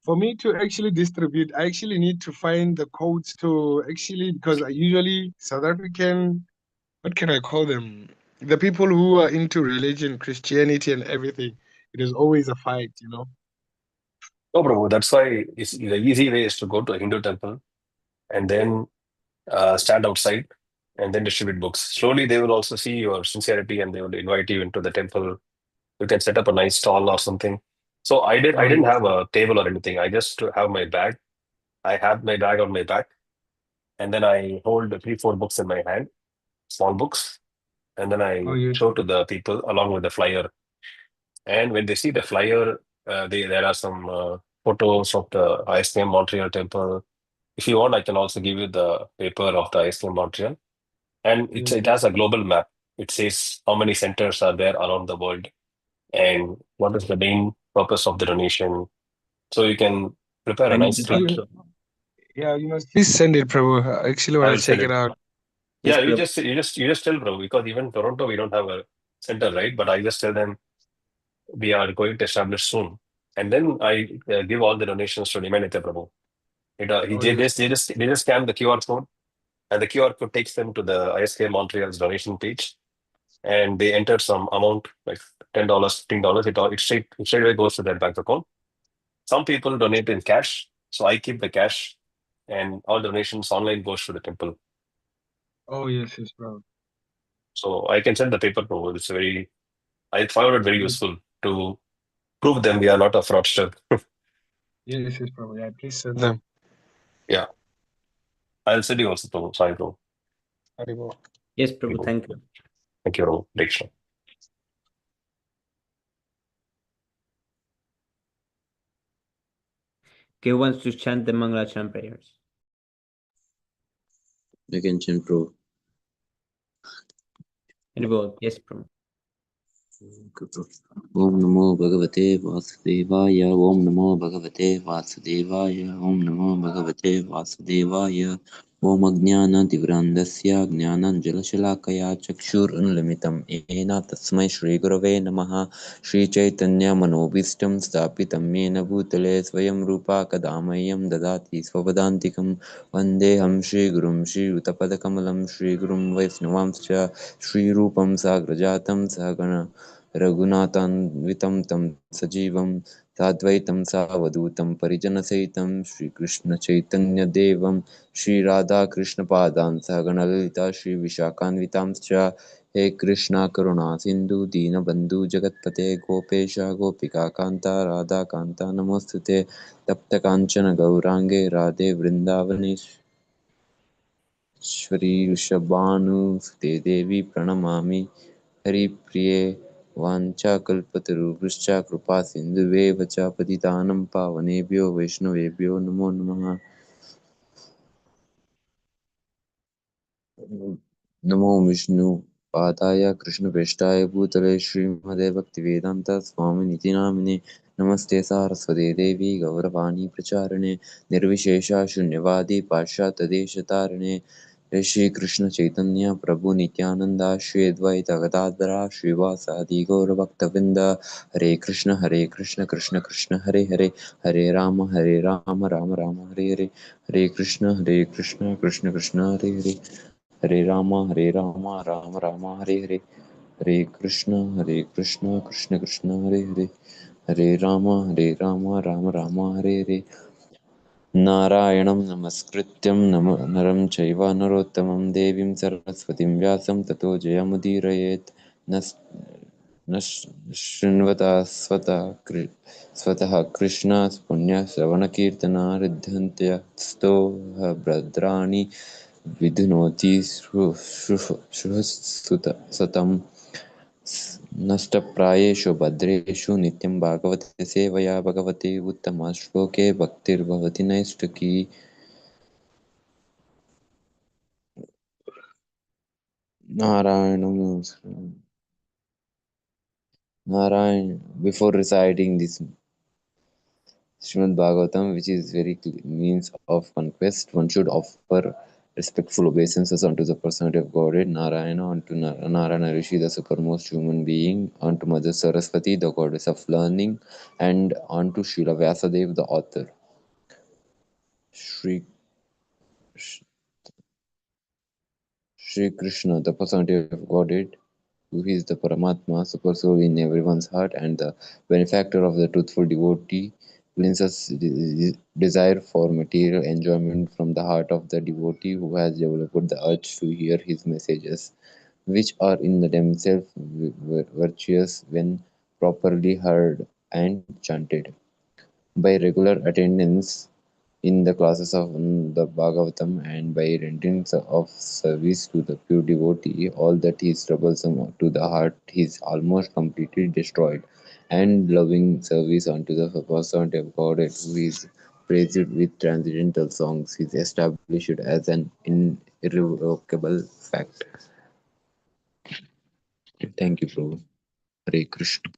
For me to actually distribute, I actually need to find the codes to actually, because I usually South African, what can I call them? The people who are into religion, Christianity, and everything. It is always a fight, you know. No, bro. That's why the easy way is to go to a Hindu temple and then stand outside and then distribute books. Slowly, they will also see your sincerity and they will invite you into the temple. You can set up a nice stall or something. So I Oh, didn't yes. have a table or anything. I just have my bag. I have my bag on my back, and then I hold three, four books in my hand, small books, and then Oh, I yes. show to the people along with the flyer. And when they see the flyer, there are some photos of the ISKM Montreal temple. If you want, I can also give you the paper of the ISKM Montreal. And Yes, it yes. has a global map. It says how many centers are there around the world and what is the main purpose of the donation. So you can prepare a I need nice to talk script. Please, to. yeah, you must please send it, Prabhu. I actually I want will to send check it it. out. Yes, Yeah, Prabhu. you just tell, bro, because even Toronto we don't have a center, right? But I just tell them we are going to establish soon, and then I give all the donations to Nimanita Prabhu. Oh, yes. They just scan the QR code, and the QR code takes them to the ISK Montreal's donation page, and they enter some amount like $10, $15. It straight away goes to their bank account. Some people donate in cash, so I keep the cash, and all donations online goes to the temple. Oh, yes, yes, bro. So I can send the paper Prabhu. I found it very Yes, useful to prove them we are not a fraudster. yes, yes, bro. Yeah, please send them. Yeah, I'll send you also, Prabhu. Sorry, Prabhu. Haribo. Yes, Prabhu. Prabhu. Thank you. Thank you, Prabhu. Diksha. Who wants to chant the Mangalachan prayers? You can chant, Prabhu. Anybody? Yes, Prabhu. Om Namo Bhagavate Vasudevaya. Om Namo Bhagavate Vasudevaya. Om Namo Bhagavate Vasudevaya. Om Ajnana-tivrandasya Jnananjala-shalakaya Chakshur-unlimitam Ena Tasmai Shri Gurave Namaha. Shri Chaitanya Manobhistam Stapitam Yena Bhutale Swayam Rupa Kadamayam Dadati Swavadantikam Vandeham Shri Gurum Shri Utapadakamalam Shri Gurum Vaisnavamscha Shri Rupam Sagrajatam Sagana रघुनाथान्वितं तं सजीवं साद्वैतं सावधूतं परिजनसहितं श्रीकृष्णचैतन्यदेवं श्रीराधाकृष्णपादान् सहगणललिता श्रीविशाखान्वितांश्च हे कृष्णा करुणा सिन्धु दीनबन्धु जगत्पते गोपेश गोपिकान्ता राधाकान्ता नमोऽस्तुते तप्तकाञ्चन गौराङ्गे राधे वृन्दावनेश्वरी वृषभानुसुते देवी प्रणमामि हरिप्रिये वाञ्छाकल्पतरुभ्यश्च कृपासिन्धुभ्येव च पतितानं पावनेभ्यो वैष्णवेभ्यो नमो नमः। नमो विष्णुपादाय कृष्णप्रेष्ठाय भूतले श्रीमते भक्तिवेदान्त स्वामिनिति नामिने नमस्ते सारस्वते देवी गौरवाणी प्रचारिणे निर्विशेष शून्यवादी पाश्चात्यदेशतारिणे श्री कृष्ण चैतन्य प्रभु नित्यानंद श्री अद्वैत गदाधर श्रीवासादि गौरभक्तवृंद हरे कृष्ण कृष्ण कृष्ण हरे हरे हरे राम राम राम हरे हरे हरे कृष्ण कृष्ण कृष्ण हरे हरे हरे राम राम राम हरे हरे हरे कृष्ण कृष्ण कृष्ण हरे हरे हरे राम राम राम हरे हरे नारायणं नमस्कृत्यं नरं चैव नरोत्तमं देवीं सरस्वतीं व्यासं ततो जयमुदीरयेत् न शृण्वता स्वतः कृष्ण पुण्यश्रवणकीर्तना रिद्धन्त्यस्तो भद्राणि विधुनोति सतम् नष्टप्रायेषु भद्रेषु नित्यं भागवते सेवया भगवते उत्तमश्लोके भक्तिर्भवति नैष्ठिकी Narayan. Before reciting this Śrīmad-Bhāgavatam, which is very means of conquest, one should offer Respectful obeisances unto the personality of Godhead, Narayana, unto Narayana Rishi, the supermost human being, unto Mother Saraswati, the goddess of learning, and unto Srila Vyasadeva, the author. Shri Krishna, the personality of Godhead, who is the Paramatma, super soul in everyone's heart, and the benefactor of the truthful devotee, cleanses desire for material enjoyment from the heart of the devotee who has developed the urge to hear his messages, which are in themselves virtuous when properly heard and chanted. By regular attendance in the classes of the Bhagavatam and by rendering of service to the pure devotee, all that is troublesome to the heart is almost completely destroyed, and loving service unto the personality of God who is praised with transcendental songs is established as an irrevocable fact. Thank you, Prabhu. Hare Krishna.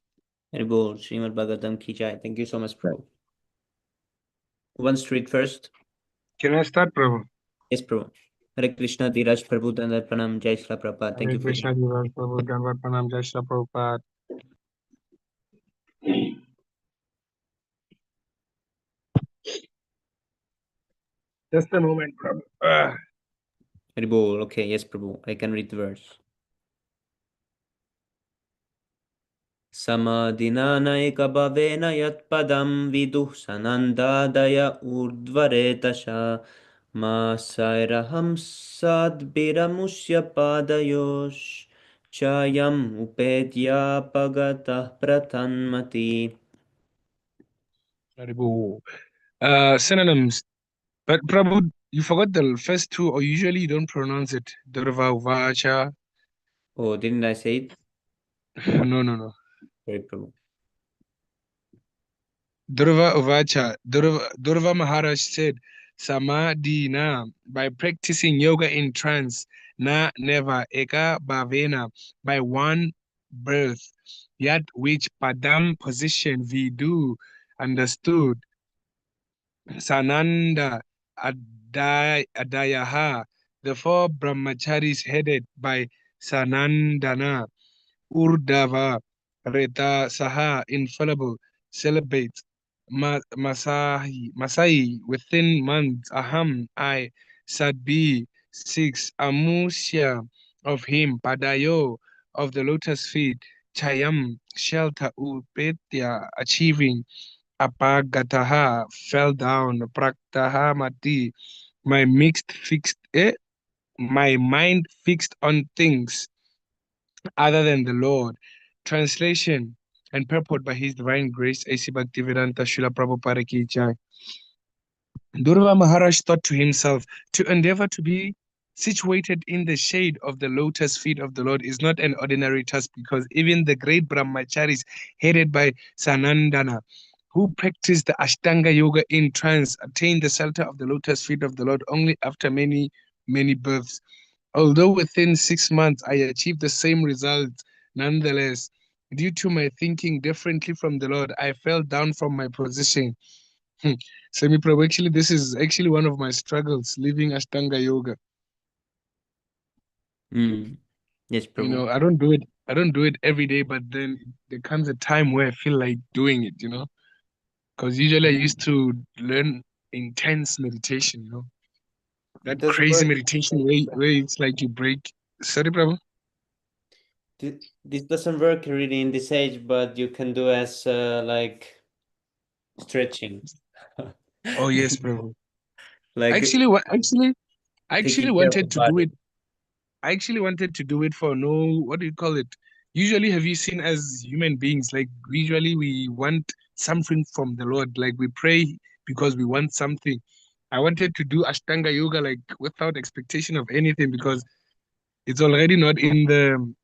Haribol, Śrīmad-Bhāgavatam ki jai. Thank you so much, Prabhu. Who wants to read first? Can I start, Prabhu? Yes, Prabhu. Hare Krishna, Dheeraj Prabhu, Dandat Pranam, Jai Shri Prabhupada. Thank Hare you for Krishna, Diva, Prabhu, Dandavat Pranam, Jai Shri Prabhupada. Just a moment, Prabhu. Haribol. Okay, yes, Prabhu. I can read the verse. Samadhinanaikabhavena yatpadam viduh sanandadaya urdvaretasha masairaham sadbiramusya padayosh chayam upedya pagatah pratanmati. Haribo. Synonyms. But Prabhu, you forgot the first two, or usually you don't pronounce it. Durva Vacha. Oh, didn't I say it? No. Sorry, Prabhu. Durva Uvacha. Durva Maharaj said, Samadhina, by practicing yoga in trance, na never, eka bhavena, by one birth, yet which padam position we do understood, Sananda Adayaha, the four brahmacharis headed by Sanandana, Urdhava, Reta Saha, infallible, celebrate, Masai, within months, Aham, I, Sadbi, 6, Amusya, of him, Padayo, of the lotus feet, Chayam, shelter, Upetya, achieving, Apagataha, fell down, Praktaha Mati, my mind fixed on things other than the Lord. Translation and purport by His Divine Grace, A.C. Bhaktivedanta Srila Prabhupada Ki Jai. Durva Maharaj thought to himself, to endeavor to be situated in the shade of the lotus feet of the Lord is not an ordinary task, because even the great brahmacharis headed by Sanandana, who practiced the Ashtanga Yoga in trance, attained the shelter of the lotus feet of the Lord only after many, many births. Although within 6 months I achieved the same results, nonetheless, due to my thinking differently from the Lord, I fell down from my position. Semi Prabhu, actually, this is actually one of my struggles, living Ashtanga Yoga. Yes, Prabhu. You know, I don't do it every day, but then there comes a time where I feel like doing it, you know, because usually I used to learn intense meditation, you know, that Does it crazy work? meditation where it's like you break. Sorry, Prabhu? This doesn't work really in this age, but you can do as like stretching. Oh yes, Prabhu. Like Actually, I actually taking care of the wanted to do body. it. I actually wanted to do it for no, what do you call it? Usually, have you seen as human beings, like usually we want something from the Lord, like we pray because we want something. I wanted to do Ashtanga Yoga like without expectation of anything, because it's already not in the,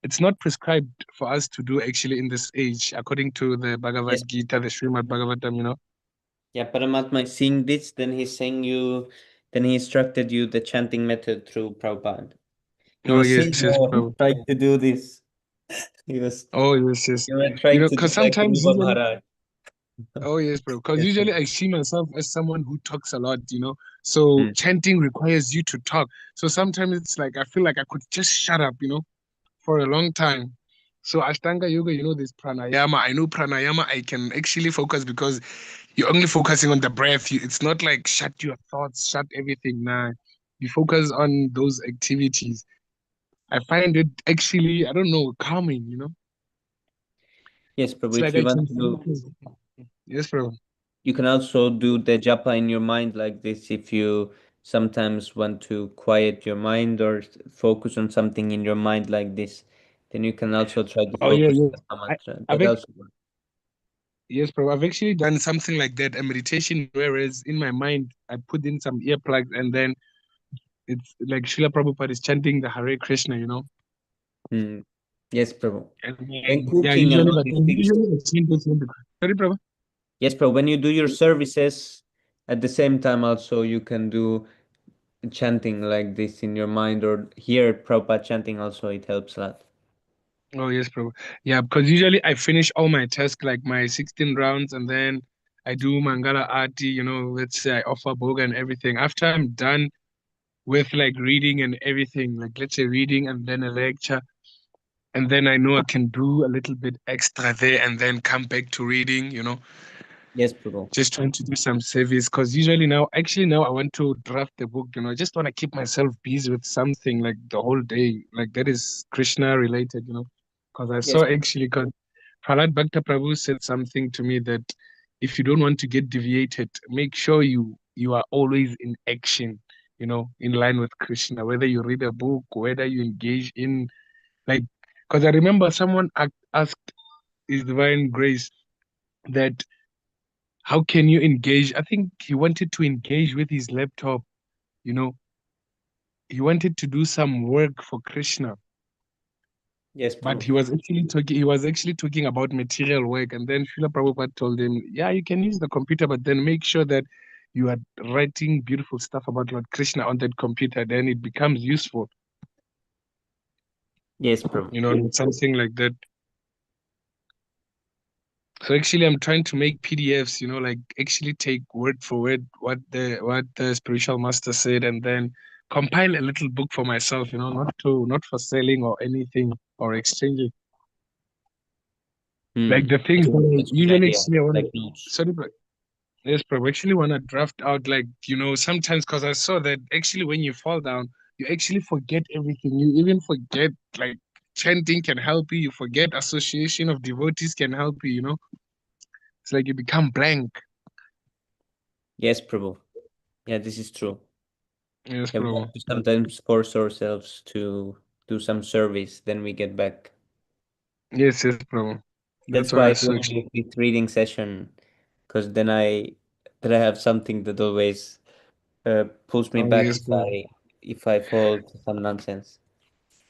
it's not prescribed for us to do actually in this age, according to the Yes. Bhagavad Gita, the Śrīmad-Bhāgavatam, you know. Yeah, Paramatma is seeing this, then he's saying then he instructed you the chanting method through Prabhupada. He Oh was yes, saying, yes, oh, Prabhu. trying to do this. Oh yes, yes. You were You trying know, to do because like sometimes Rupa even Maharaj. Oh yes, bro. Because usually I see myself as someone who talks a lot, So chanting requires you to talk. So sometimes it's like I feel like I could just shut up, for a long time. So Ashtanga yoga, this pranayama. I know pranayama. I can actually focus because you're only focusing on the breath. It's not like shut your thoughts, shut everything. Nah, you focus on those activities. I find it actually, I don't know, calming. Yes, Prabhu, It's if like you I want can to, focus. Yes, bro. you can also do the japa in your mind like this if you sometimes want to quiet your mind or focus on something in your mind like this. Then you can also try to Oh yeah, focus yeah. on the I, mantra. I've That ac- also works. yes, bro. I've actually done something like that, a meditation, whereas in my mind I put in some earplugs and then it's like Srila Prabhupada is chanting the Hare Krishna. Hmm. Yes, Prabhu. And When yeah, cooking and usually, all these things. usually I chant this one. Sorry, Prabhu. Yes, Prabhu. When you do your services, at the same time also you can do chanting like this in your mind or hear Prabhupada chanting also. It helps a lot. Oh yes, Prabhu. Yeah, because usually I finish all my tasks like my 16 rounds and then I do Mangala Aarti, let's say I offer Bhoga and everything. After I'm done with like reading and everything, like let's say reading and then a lecture, and then I know I can do a little bit extra there and then come back to reading. Yes, Prabhu. Just trying to do some service because usually now I want to draft the book. I just want to keep myself busy with something like the whole day, like that is Krishna related. Because I Yes, saw actually, because Prahlad Bhakta Prabhu said something to me that if you don't want to get deviated, make sure you are always in action, in line with Krishna, whether you read a book, whether you engage in like, because I remember someone asked His Divine Grace that how can you engage? I think he wanted to engage with his laptop, you know, he wanted to do some work for Krishna, yes, but Prabhu. he was actually talking about material work. And then Srila Prabhupada told him, yeah, you can use the computer, but then make sure that you are writing beautiful stuff about Lord Krishna on that computer, then it becomes useful, Yes, Prabhu. something like that. So actually, I'm trying to make PDFs, like actually take word for word what the spiritual master said, and then compile a little book for myself, not for selling or anything or exchanging. Like the things That's, that I that's a good usually idea. actually I want Like to, notes. sorry, but yes, but I actually want to draft out like, sometimes because I saw that actually when you fall down, you actually forget everything. You even forget like chanting can help you. You forget association of devotees can help you. It's like you become blank. Yes, Prabhu. Yeah, this is true. Yes, Yeah, we bro. have to sometimes force ourselves to do some service, then we get back. Yes, bro. That's That's what why I I saw don't actually. do this reading session, because then I have something that always pulls me Oh, back yes, bro. if I fall to some nonsense.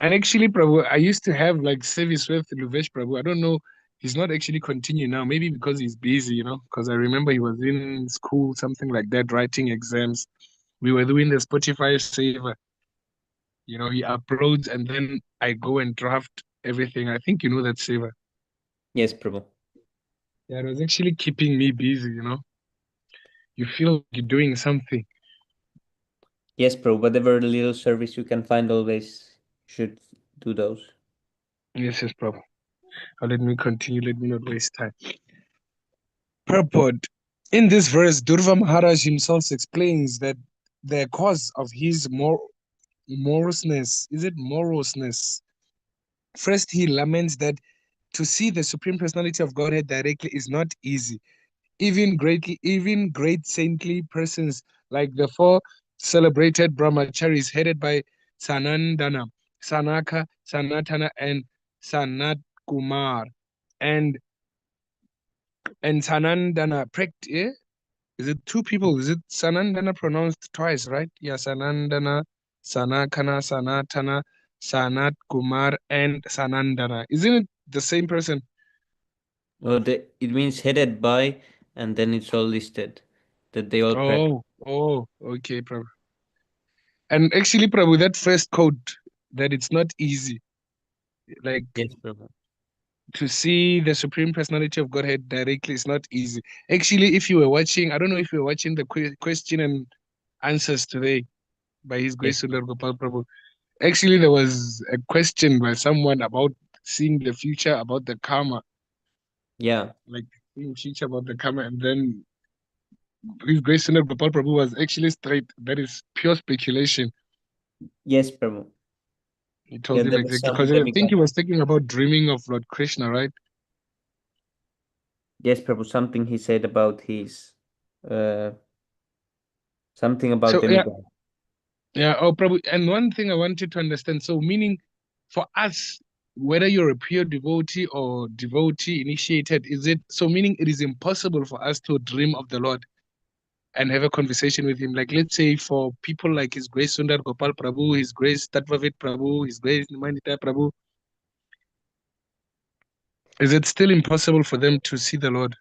And actually, Prabhu, I used to have like service with Luvesh Prabhu. I don't know. He's not actually continuing now. Maybe because he's busy. Because I remember he was in school, something like that, writing exams. We were doing the Spotify saver. He uploads and then I go and draft everything. I think you know that saver. Yes, Prabhu. Yeah, it was actually keeping me busy. You feel like you're doing something. Yes, Prabhu. Whatever little service you can find, always should do those. Yes, Prabhu. Let me continue. Let me not waste time. Purport. In this verse, Durva Maharaj himself explains that the cause of his moroseness, is it moroseness? First, he laments that to see the Supreme Personality of Godhead directly is not easy. Even great saintly persons like the four celebrated brahmacharis headed by Sanandana, Sanaka, Sanatana, and Sanat Kumar, and Sanandana is it two people? Is it Sanandana pronounced twice, right? Yeah, Sanandana, Sanakana, Sanatana, Sanat Kumar, and Sanandana. Isn't it the same person? Well, it means headed by, and then it's all listed that they all practice. Okay, Prabhu. And actually, Prabhu, that first quote that it's not easy. Like Yes, Prabhu. to see the Supreme Personality of Godhead directly is not easy. Actually, if you were watching, I don't know if you were watching the question and answers today by His Grace Yes. Sundar Gopal Prabhu. Actually, there was a question by someone about seeing the future, about the karma, Yeah. like seeing future about the karma, and then His Grace Sundar Gopal Prabhu was actually straight. That is pure speculation. Yes, Prabhu. He Yeah, told him there was exactly some because I think he demigod. was talking about dreaming of Lord Krishna, right? Yes, Prabhu. Something he said about his uh something about So yeah, demigod. yeah. Oh, Prabhu. And one thing I wanted to understand. So meaning, for us, whether you're a pure devotee or devotee initiated, is it so? Meaning, it is impossible for us to dream of the Lord and have a conversation with Him. Like, let's say, for people like His Grace Sundar Gopal Prabhu, His Grace Tattvavid Prabhu, His Grace Nimanita Prabhu, is it still impossible for them to see the Lord?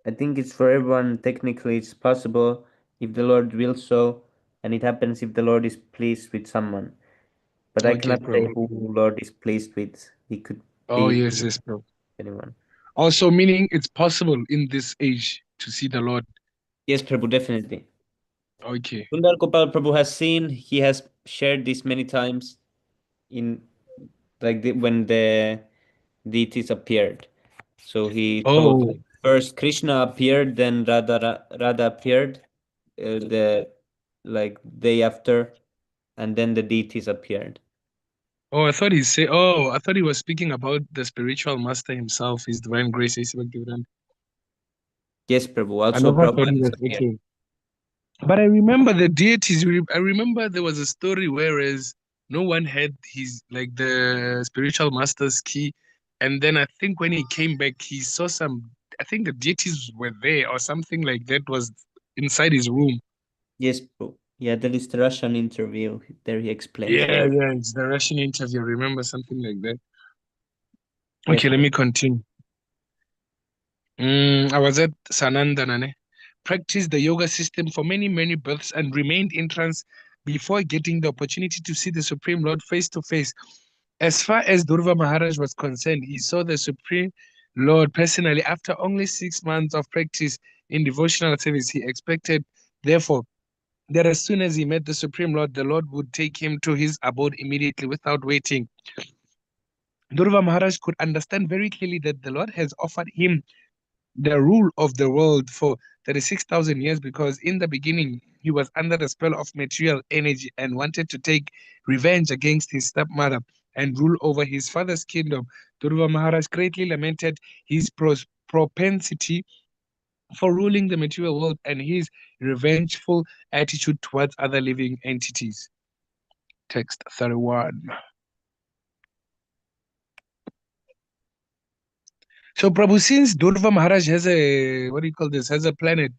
I think it's for everyone. Technically, it's possible if the Lord wills so, and it happens if the Lord is pleased with someone. But I Okay, cannot say Prabhu. who Lord is pleased with. He could Oh, be yes, pleased yes, Prabhu. with anyone. Also, meaning it's possible in this age to see the Lord. Yes, Prabhu, definitely. Okay. Sundar Gopal Prabhu has seen. He has shared this many times in when the deities appeared. So he told Oh, like, first Krishna appeared, then Radha appeared, the like day after, and then the deities appeared. oh, I thought he said. Oh, I thought he was speaking about the spiritual master himself, His Divine Grace. Yes, Prabhu. I Also, never thought Prabhupada he has was appeared. okay. But I remember the deities. I remember there was a story whereas no one had his like the spiritual master's key, and then I think when he came back, he saw some. I think the deities were there or something like that was inside his room. Yes, Prabhu. Yeah, there is the Russian interview. There he explains Yeah, that. yeah, it's the Russian interview. I remember something like that. Yes, Okay, let me Prabhu. continue. I was at Sanandanane, practiced the yoga system for many, many births and remained in trance before getting the opportunity to see the Supreme Lord face to face. As far as Durva Maharaj was concerned, he saw the Supreme Lord personally after only 6 months of practice in devotional service. He expected, therefore, that as soon as he met the Supreme Lord, the Lord would take him to his abode immediately without waiting. Durva Maharaj could understand very clearly that the Lord has offered him the rule of the world for 36,000 years because in the beginning he was under the spell of material energy and wanted to take revenge against his stepmother and rule over his father's kingdom. Durva Maharaj greatly lamented his propensity for ruling the material world and his revengeful attitude towards other living entities. Text 31. So, Prabhu, since Durva Maharaj has a, what do you call this, has a planet,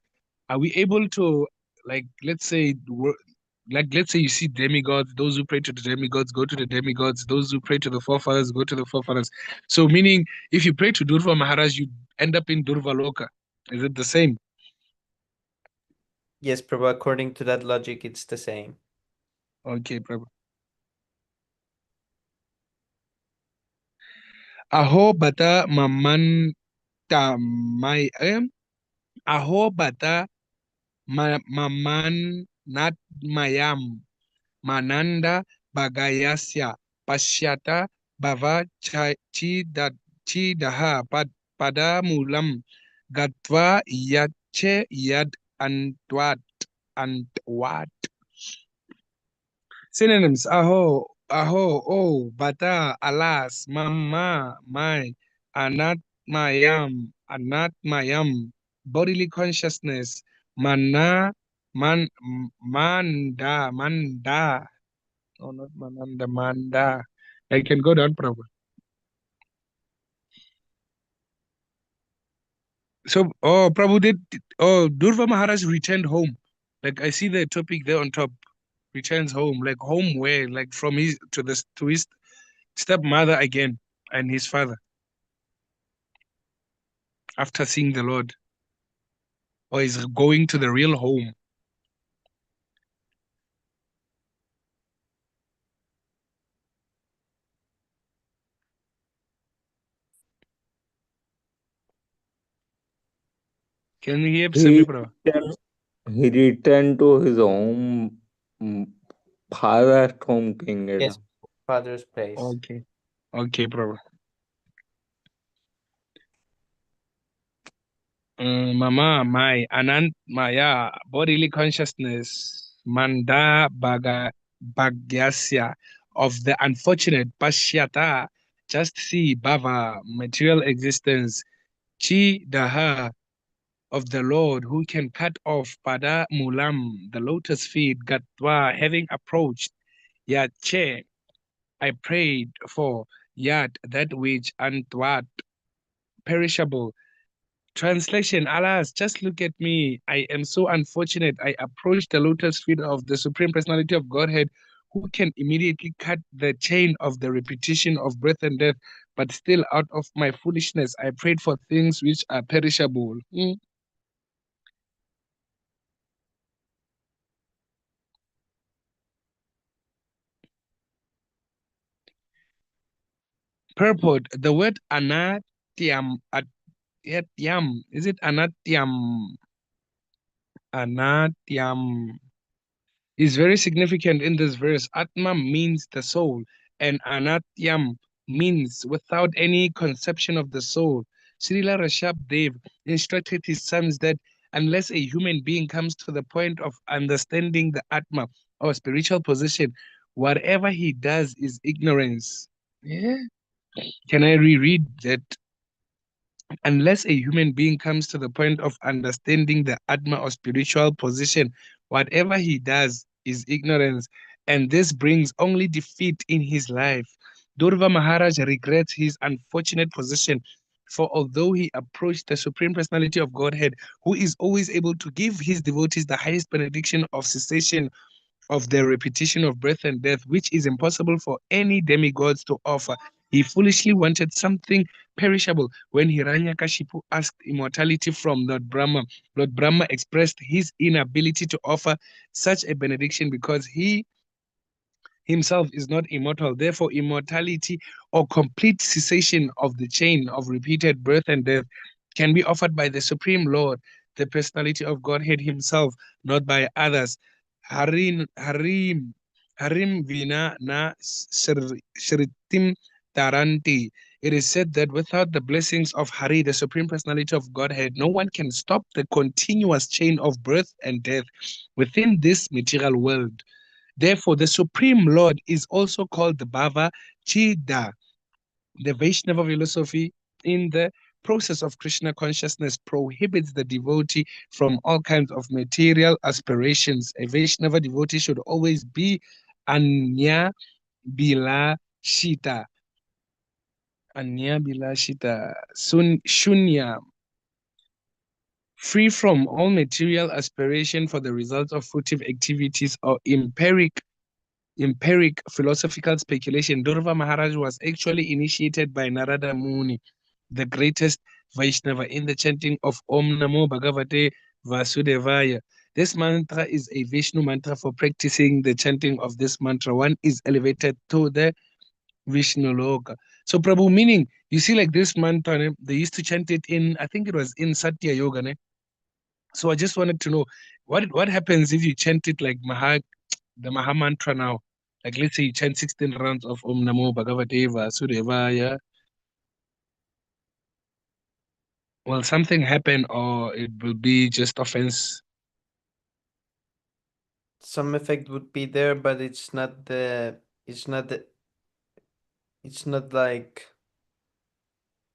are we able to, like, let's say, let's say you see demigods, those who pray to the demigods go to the demigods, those who pray to the forefathers go to the forefathers. So, meaning, if you pray to Durva Maharaj, you end up in Durva Loka. Is it the same? Yes, Prabhu. According to that logic, it's the same. Okay, Prabhu. Aho bata maman tamay aho bata maman nat mayam mananda bagayasya pasyata bhava chidaha pada mulam gatva yache yad antwat. Synonyms: aho, oh, bata, alas, mama, my, anat mayam, bodily consciousness, man, manda. Oh, not mananda, manda. I can go down, Prabhu. So, oh, Prabhu Durva Maharaj returned home. Like I see the topic there on top. Returns home, like home where, like from his to his stepmother again and his father after seeing the Lord, or is going to the real home. Can you hear me, bro? He returned to his home, father's home, kingdom. Yes, father's place. Okay. Okay, bro. Mama, my Anant Maya, bodily consciousness, Manda Bhagyasya of the unfortunate Pashyata, just see Bhava, material existence, Chi Daha of the Lord who can cut off Pada Mulam, the lotus feet, Gatwa, having approached, Yat Che, I prayed for, Yat, that which Antwat, perishable. Translation, alas, just look at me. I am so unfortunate. I approached the lotus feet of the Supreme Personality of Godhead, who can immediately cut the chain of the repetition of birth and death, but still out of my foolishness, I prayed for things which are perishable. Purport, the word anatyam, atyam, is it anatyam? Anatyam is very significant in this verse. Atma means the soul, and anatyam means without any conception of the soul. Srila Rishabh Dev instructed his sons that unless a human being comes to the point of understanding the Atma or spiritual position, whatever he does is ignorance. Yeah. Can I reread that? Unless a human being comes to the point of understanding the Atma or spiritual position, whatever he does is ignorance, and this brings only defeat in his life. Durva Maharaj regrets his unfortunate position, for although he approached the Supreme Personality of Godhead, who is always able to give his devotees the highest benediction of cessation of the repetition of birth and death, which is impossible for any demigods to offer. He foolishly wanted something perishable when Hiranyakashipu asked immortality from Lord Brahma. Lord Brahma expressed his inability to offer such a benediction because he himself is not immortal. Therefore, immortality or complete cessation of the chain of repeated birth and death can be offered by the Supreme Lord, the personality of Godhead himself, not by others. Harim Vina na Shritim Taranti. It is said that without the blessings of Hari, the Supreme Personality of Godhead, no one can stop the continuous chain of birth and death within this material world. Therefore, the Supreme Lord is also called the Bhava Chida. The Vaishnava philosophy in the process of Krishna consciousness prohibits the devotee from all kinds of material aspirations. A Vaishnava devotee should always be Anya Bilashita. Anya Bilashita. Shunya. Free from all material aspiration for the results of fruitive activities or empiric philosophical speculation. Durva Maharaj was actually initiated by Narada Muni, the greatest Vaishnava, in the chanting of Om Namo Bhagavate Vasudevaya. This mantra is a Vishnu mantra. For practicing the chanting of this mantra, one is elevated to the Vishnu Loka. So, Prabhu, meaning, you see, like this mantra, they used to chant it in, I think it was in Satya Yoga. So I just wanted to know what happens if you chant it like the Maha Mantra now. Like let's say you chant 16 rounds of Om Namo Bhagavate Vasudevaya. Will something happen or it will be just offense? Some effect would be there, but it's not like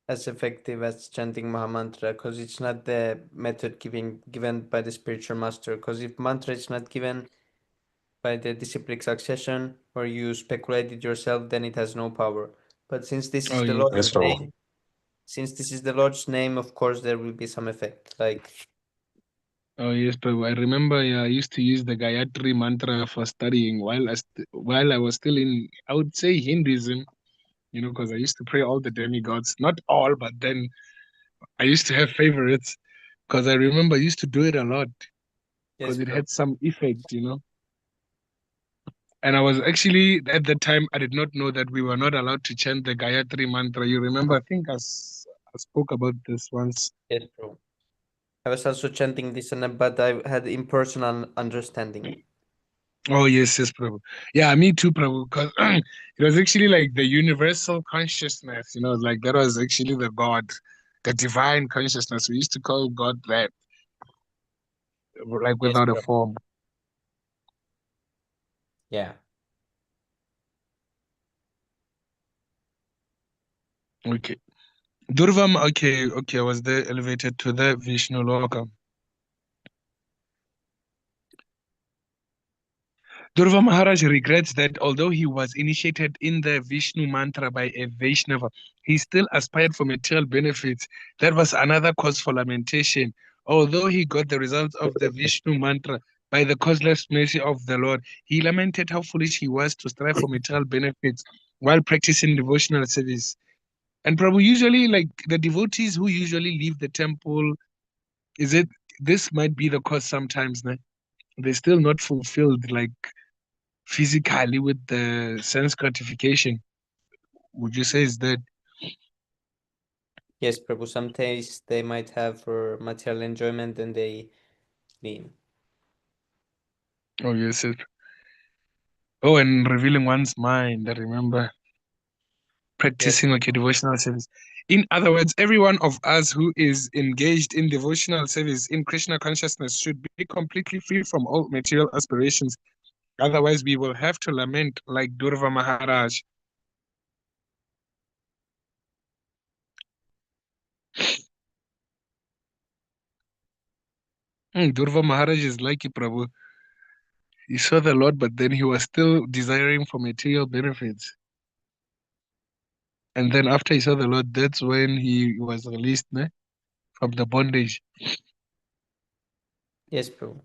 as effective as chanting Mahamantra, because it's not the method given by the spiritual master. Because if mantra is not given by the disciplic succession or you speculate it yourself, then it has no power. But since this is the Lord's name, of course there will be some effect. Like, oh yes, Prabhu. I remember I used to use the Gayatri mantra for studying while I was still in, I would say, Hinduism, because I used to pray all the demigods. Not all, but then I used to have favorites because I remember I used to do it a lot because it had some effect. And I was actually, at the time, I did not know that we were not allowed to chant the Gayatri mantra. You remember, I think I spoke about this once. yes, bro. I was also chanting this, but I had impersonal understanding. Oh yes, yes, Prabhu. Yeah, me too, Prabhu. Because it was actually like the universal consciousness, like that was actually the God, the divine consciousness. We used to call God that, like Yes, without a Prabhu. form. Yeah. Okay. Durvam, okay, was there elevated to the Vishnu Loka. Durva Maharaj regrets that although he was initiated in the Vishnu mantra by a Vaishnava, he still aspired for material benefits. That was another cause for lamentation. Although he got the results of the Vishnu mantra by the causeless mercy of the Lord, he lamented how foolish he was to strive for material benefits while practicing devotional service. And Prabhu, usually, like the devotees who usually leave the temple, this might be the cause sometimes, né? They're still not fulfilled, like physically with the sense gratification. Would you say is that? Yes, Prabhu. Some taste they might have for material enjoyment and they leave. Oh yes, yes. Oh, and revealing one's mind. I remember practicing like a devotional service. In other words, every one of us who is engaged in devotional service in Krishna consciousness should be completely free from all material aspirations. Otherwise, we will have to lament like Durva Maharaj. Durva Maharaj is like Prabhu. He saw the Lord, but then he was still desiring for material benefits. And then after he saw the Lord, that's when he was released from the bondage. Yes, Prabhu.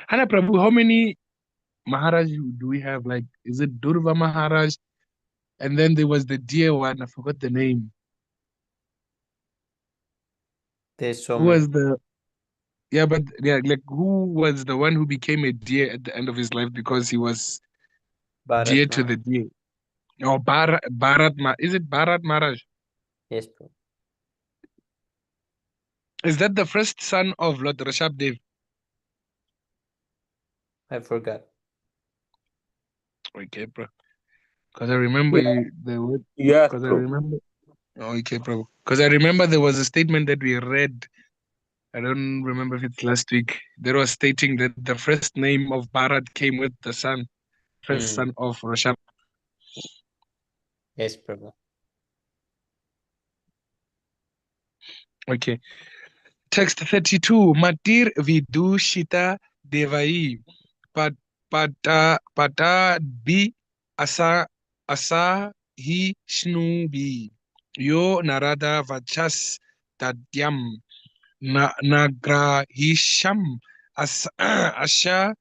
Hana Prabhu, how many Maharaj do we have? Like, is it Durva Maharaj? And then there was the dear one, I forgot the name. There's so Who many. was like who was the one who became a deer at the end of his life because he was dear to Bharat the deer? Or is it Bharat Maharaj? Yes, Prabhu. Is that the first son of Lord Rishabh Dev? I forgot. Okay, bro. Because I remember Yeah. the word. Yes, Because I bro. remember. Okay, bro. Because I remember there was a statement that we read. I don't remember if it's last week. That was stating that the first name of Bharat came with the son, first son of Rishabh. Yes, Prabhu. Okay. Text 32. Matir vidushita devai pat pata bi asa hi shnubi yo narada vachas tadyam nagrahisham asha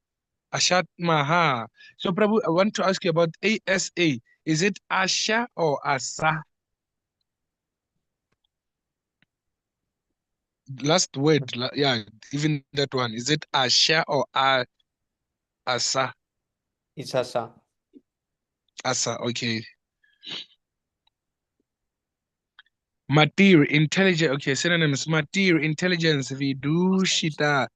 ashatmaha. So Prabhu, I want to ask you about ASA. Is it Asha or Asa? Last word, yeah, even that one. Is it Asha or Asa? It's Asa. Asa, okay. Matir, intelligence. Okay, synonyms. Matir, intelligence. Vidushita,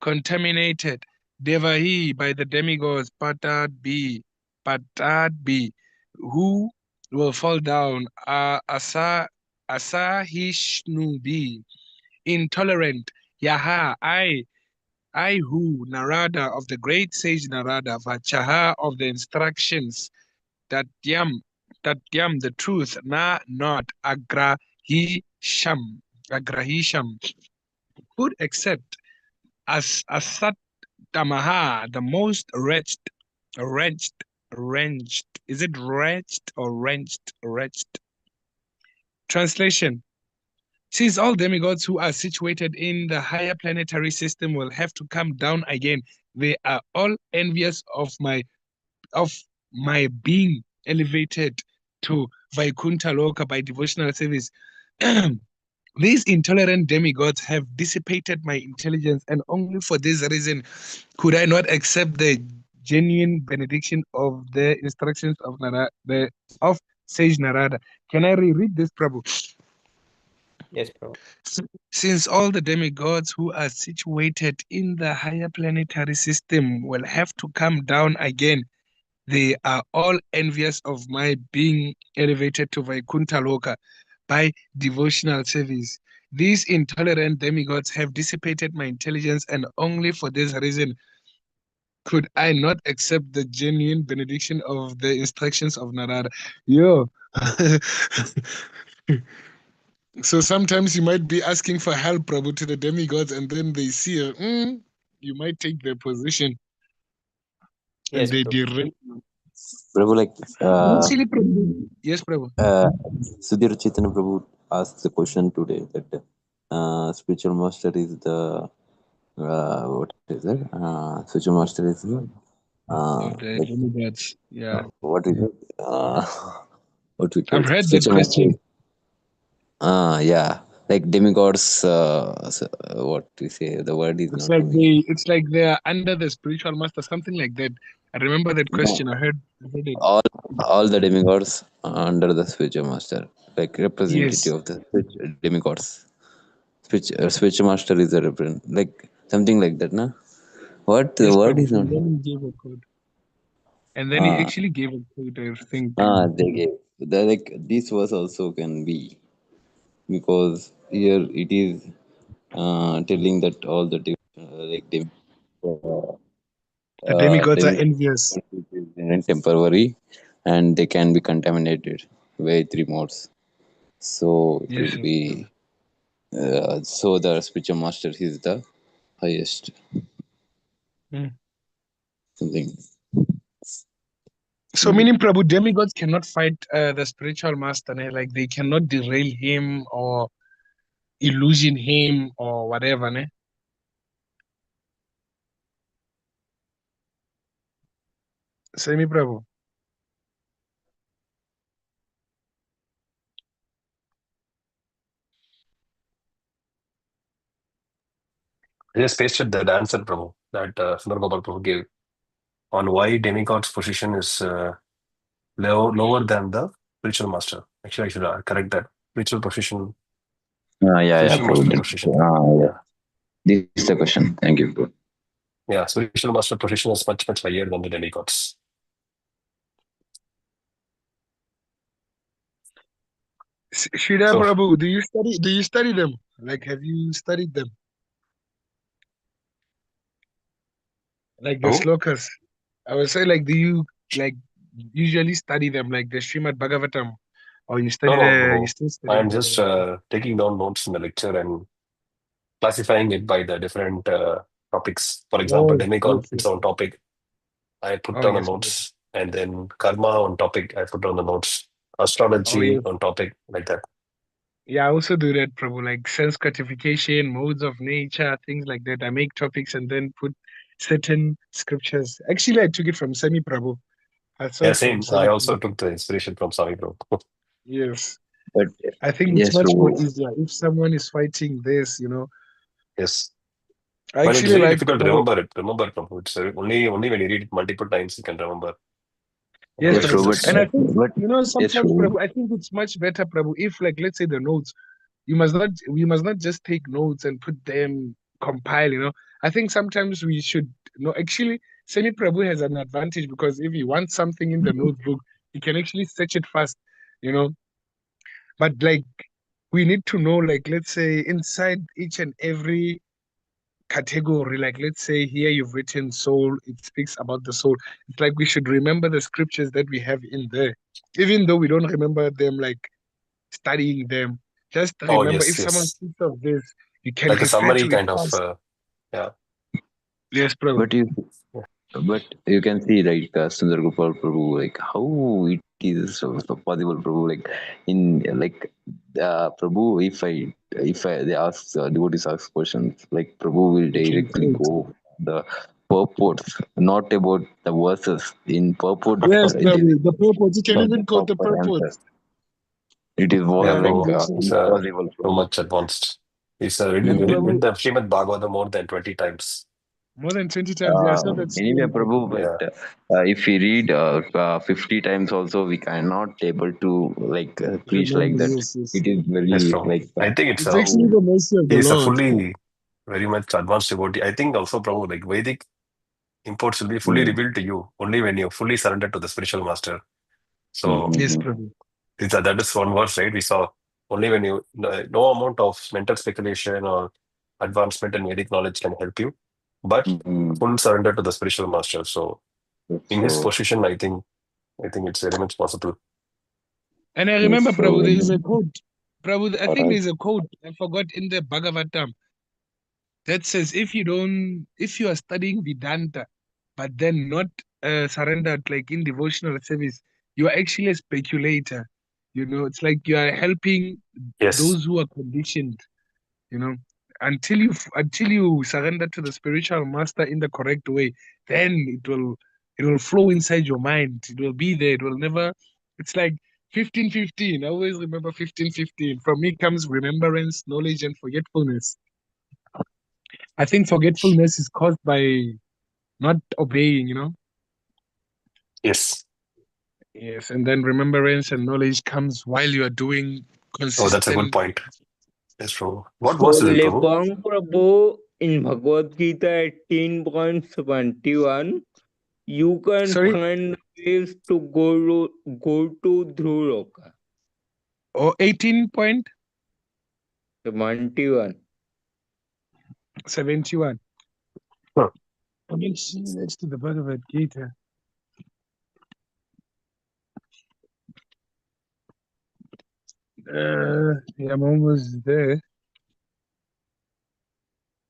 contaminated. Devahi, by the demigods. Patad B, who will fall down. Asahishnu B, intolerant. Yaha, I who, Narada of the great sage Narada, Vachaha of the instructions, Tatyam, Tatyam, the truth, not, Agrahisham, could accept as Asat Tamaha, the most wrenched. Is it wretched or wrenched? Wretched. Translation. Since all demigods who are situated in the higher planetary system will have to come down again, they are all envious of my being elevated to Vaikuntha Loka by devotional service. These intolerant demigods have dissipated my intelligence, and only for this reason could I not accept the genuine benediction of the instructions of of Sage Narada. Can I reread this, Prabhu? Yes, Prabhu. Since all the demigods who are situated in the higher planetary system will have to come down again, they are all envious of my being elevated to Vaikuntha Loka by devotional service. These intolerant demigods have dissipated my intelligence, and only for this reason could I not accept the genuine benediction of the instructions of Narada. Yo. So sometimes you might be asking for help, Prabhu, to the demigods, and then they see you might take their position, and Yes, they Prabhu. derail. Prabhu, like, Actually, Prabhu. Yes, Prabhu. Sudhir Chaitanya Prabhu asked the question today that spiritual master is the what is it? Spiritual master is the The like, demigods. Yeah. what is it? What we call I've heard that spiritual master. question. Yeah, like demigods. What we say? The word is It's not like coming. it's like they're under the spiritual master, something like that. I remember that question. I heard it. All the demigods are under the spiritual master, like representative Yes. of the demigods. Spiritual master is a like something like that, na? What the Yes, word Prabhu. is not. And then he gave a code. And then he Ah, actually gave a code, I think, to they gave like this was also can be because here it is telling that all the the demigods are demigods envious. is temporary and they can be contaminated by three modes. So it Yes, will yes. be so the spiritual master is the highest Mm. something. So, meaning Prabhu, demigods cannot fight the spiritual master, ne? Like they cannot derail him or illusion him or whatever, ne? Semi Prabhu. I just pasted that answer, Prabhu, that Sundar Gopal Prabhu gave on why demigod's position is lower than the spiritual master. Actually, I should correct that. Spiritual position, Yeah, spiritual master Prabhu. position. Yeah. Yeah, This is the question. Thank you, bro. yeah. Spiritual master position is much higher than the demigods. Shida So, Prabhu, do you study them? Like have you studied them? Like the Prabhu? slokas? I would say like do you like usually study them like the Śrīmad-Bhāgavatam? Or you No, study no, you Prabhu. still study I'm the just Bhagavatam? taking down notes in the lecture and classifying it by the different topics. For example, Oh, demigod, yes, it's yes, on yes. topic. I put Oh down the yes, yes. notes, and then karma on topic. I put down the notes. Oh Astrology yes. on topic, like that. Yeah, I also do that, Prabhu, like sense gratification, modes of nature, things like that. I make topics and then put certain scriptures. Actually, I took it from Semi Prabhu. I saw Yeah, it from same. I Semi also Prabhu. took the inspiration from Swami Prabhu. Yes. But I think it's yes, much more Prabhu. easier if someone is fighting this, you know. Yes, I but it's actually very like difficult to how, remember it. Remember, Prabhu. It's only when you read it multiple times you can remember. yes, Yes, Otherwise, Prabhu. Prabhu. it's And I think, But you know, yes, sometimes, Prabhu. Prabhu, I think it's much better, Prabhu, if like let's say the notes, we must not just take notes and put them compile, you know. I think sometimes we should actually Semi Prabhu has an advantage because if he wants something in the notebook, he can actually search it fast, you know. But like we need to know, like, let's say inside each and every category, like let's say here you've written soul, it speaks about the soul. It's like we should remember the scriptures that we have in there, even though we don't remember them like studying them. Just oh remember if yes, someone yes, speaks of this, you can like a refer summary to it kind of. fast. Yeah, Yes, Prabhu. yeah. But you can see like Sundar Gopal Prabhu, like how it is so possible, Prabhu. Like in like Prabhu, if I they ask devotees ask questions, like Prabhu will You can directly quote. go the purports, not about the verses. In purport, Yes, it is Prabhu. The purpose. You can the even quote the proper answer. purpose. It is Yeah, Yeah, like he's Prabhu. It's actually. impossible, too Prabhu. much advanced. He's read, And read, Prabhu, read the Śrīmad-Bhāgavatam more than 20 times. More than 20 times. Yeah, I saw that Anyway, story. Prabhu, Yeah. but if we read 50 times also, we cannot able to like preach like Remember, that. yes, yes. It is Yes, very Prabhu. like I think it's It's actually the mercy of he the is a Lord. fully very much advanced devotee. I think also, Prabhu, like Vedic imports will be fully mm, revealed to you only when you fully surrender to the spiritual master. So Yes, mhm, Prabhu. that is one verse, right? We saw only when you no amount of mental speculation or advancement in Vedic knowledge can help you, but mhm. full surrender to the spiritual master. So in his So position, I think it's very much possible. And I yes, remember, so Prabhu, there is a quote. Prabhu, I all think right. there's a quote, I forgot, in the Bhagavatam that says if you are studying Vedanta, but then not surrendered like in devotional service, you are actually a speculator. It's like you are helping Yes, those who are conditioned, you know. Until you surrender to the spiritual master in the correct way, then it will flow inside your mind. It will be there. It will never. It's like 15-15. I always remember 15-15. From me comes remembrance, knowledge, and forgetfulness. I think forgetfulness is caused by not obeying. yes. Yes, and then remembrance and knowledge comes while you are doing Oh, that's a good consistent. point. Yes, Prabhu. What So verse is it, Prabhu? Lepang Prabhu in Bhagavad Gita 18.71, you can Sorry, find ways to go to Dhruloka. or 18.71. 71. Huh. I mean, see, next to the Bhagavad Gita. Yeah, I'm almost there.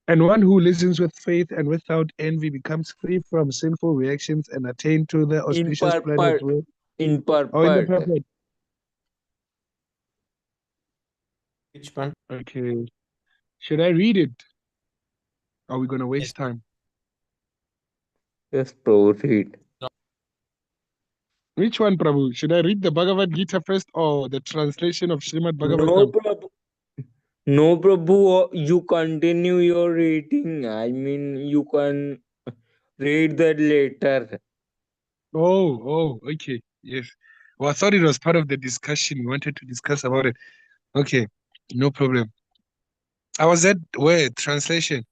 And one who listens with faith and without envy becomes free from sinful reactions and attain to the In auspicious planet where. in Oh, in the purport. purport. Which one? Okay. Should I read it? Are we gonna waste time? Yes, proceed. Which one, Prabhu? Should I read the Bhagavad Gita first or the translation of No, Śrīmad-Bhāgavatam? Prabhu. No, Prabhu, you continue your reading. I mean, you can read that later. Oh, okay. Yes. Well, I thought it was part of the discussion. We wanted to discuss about it. Okay, no problem. I was at where translation.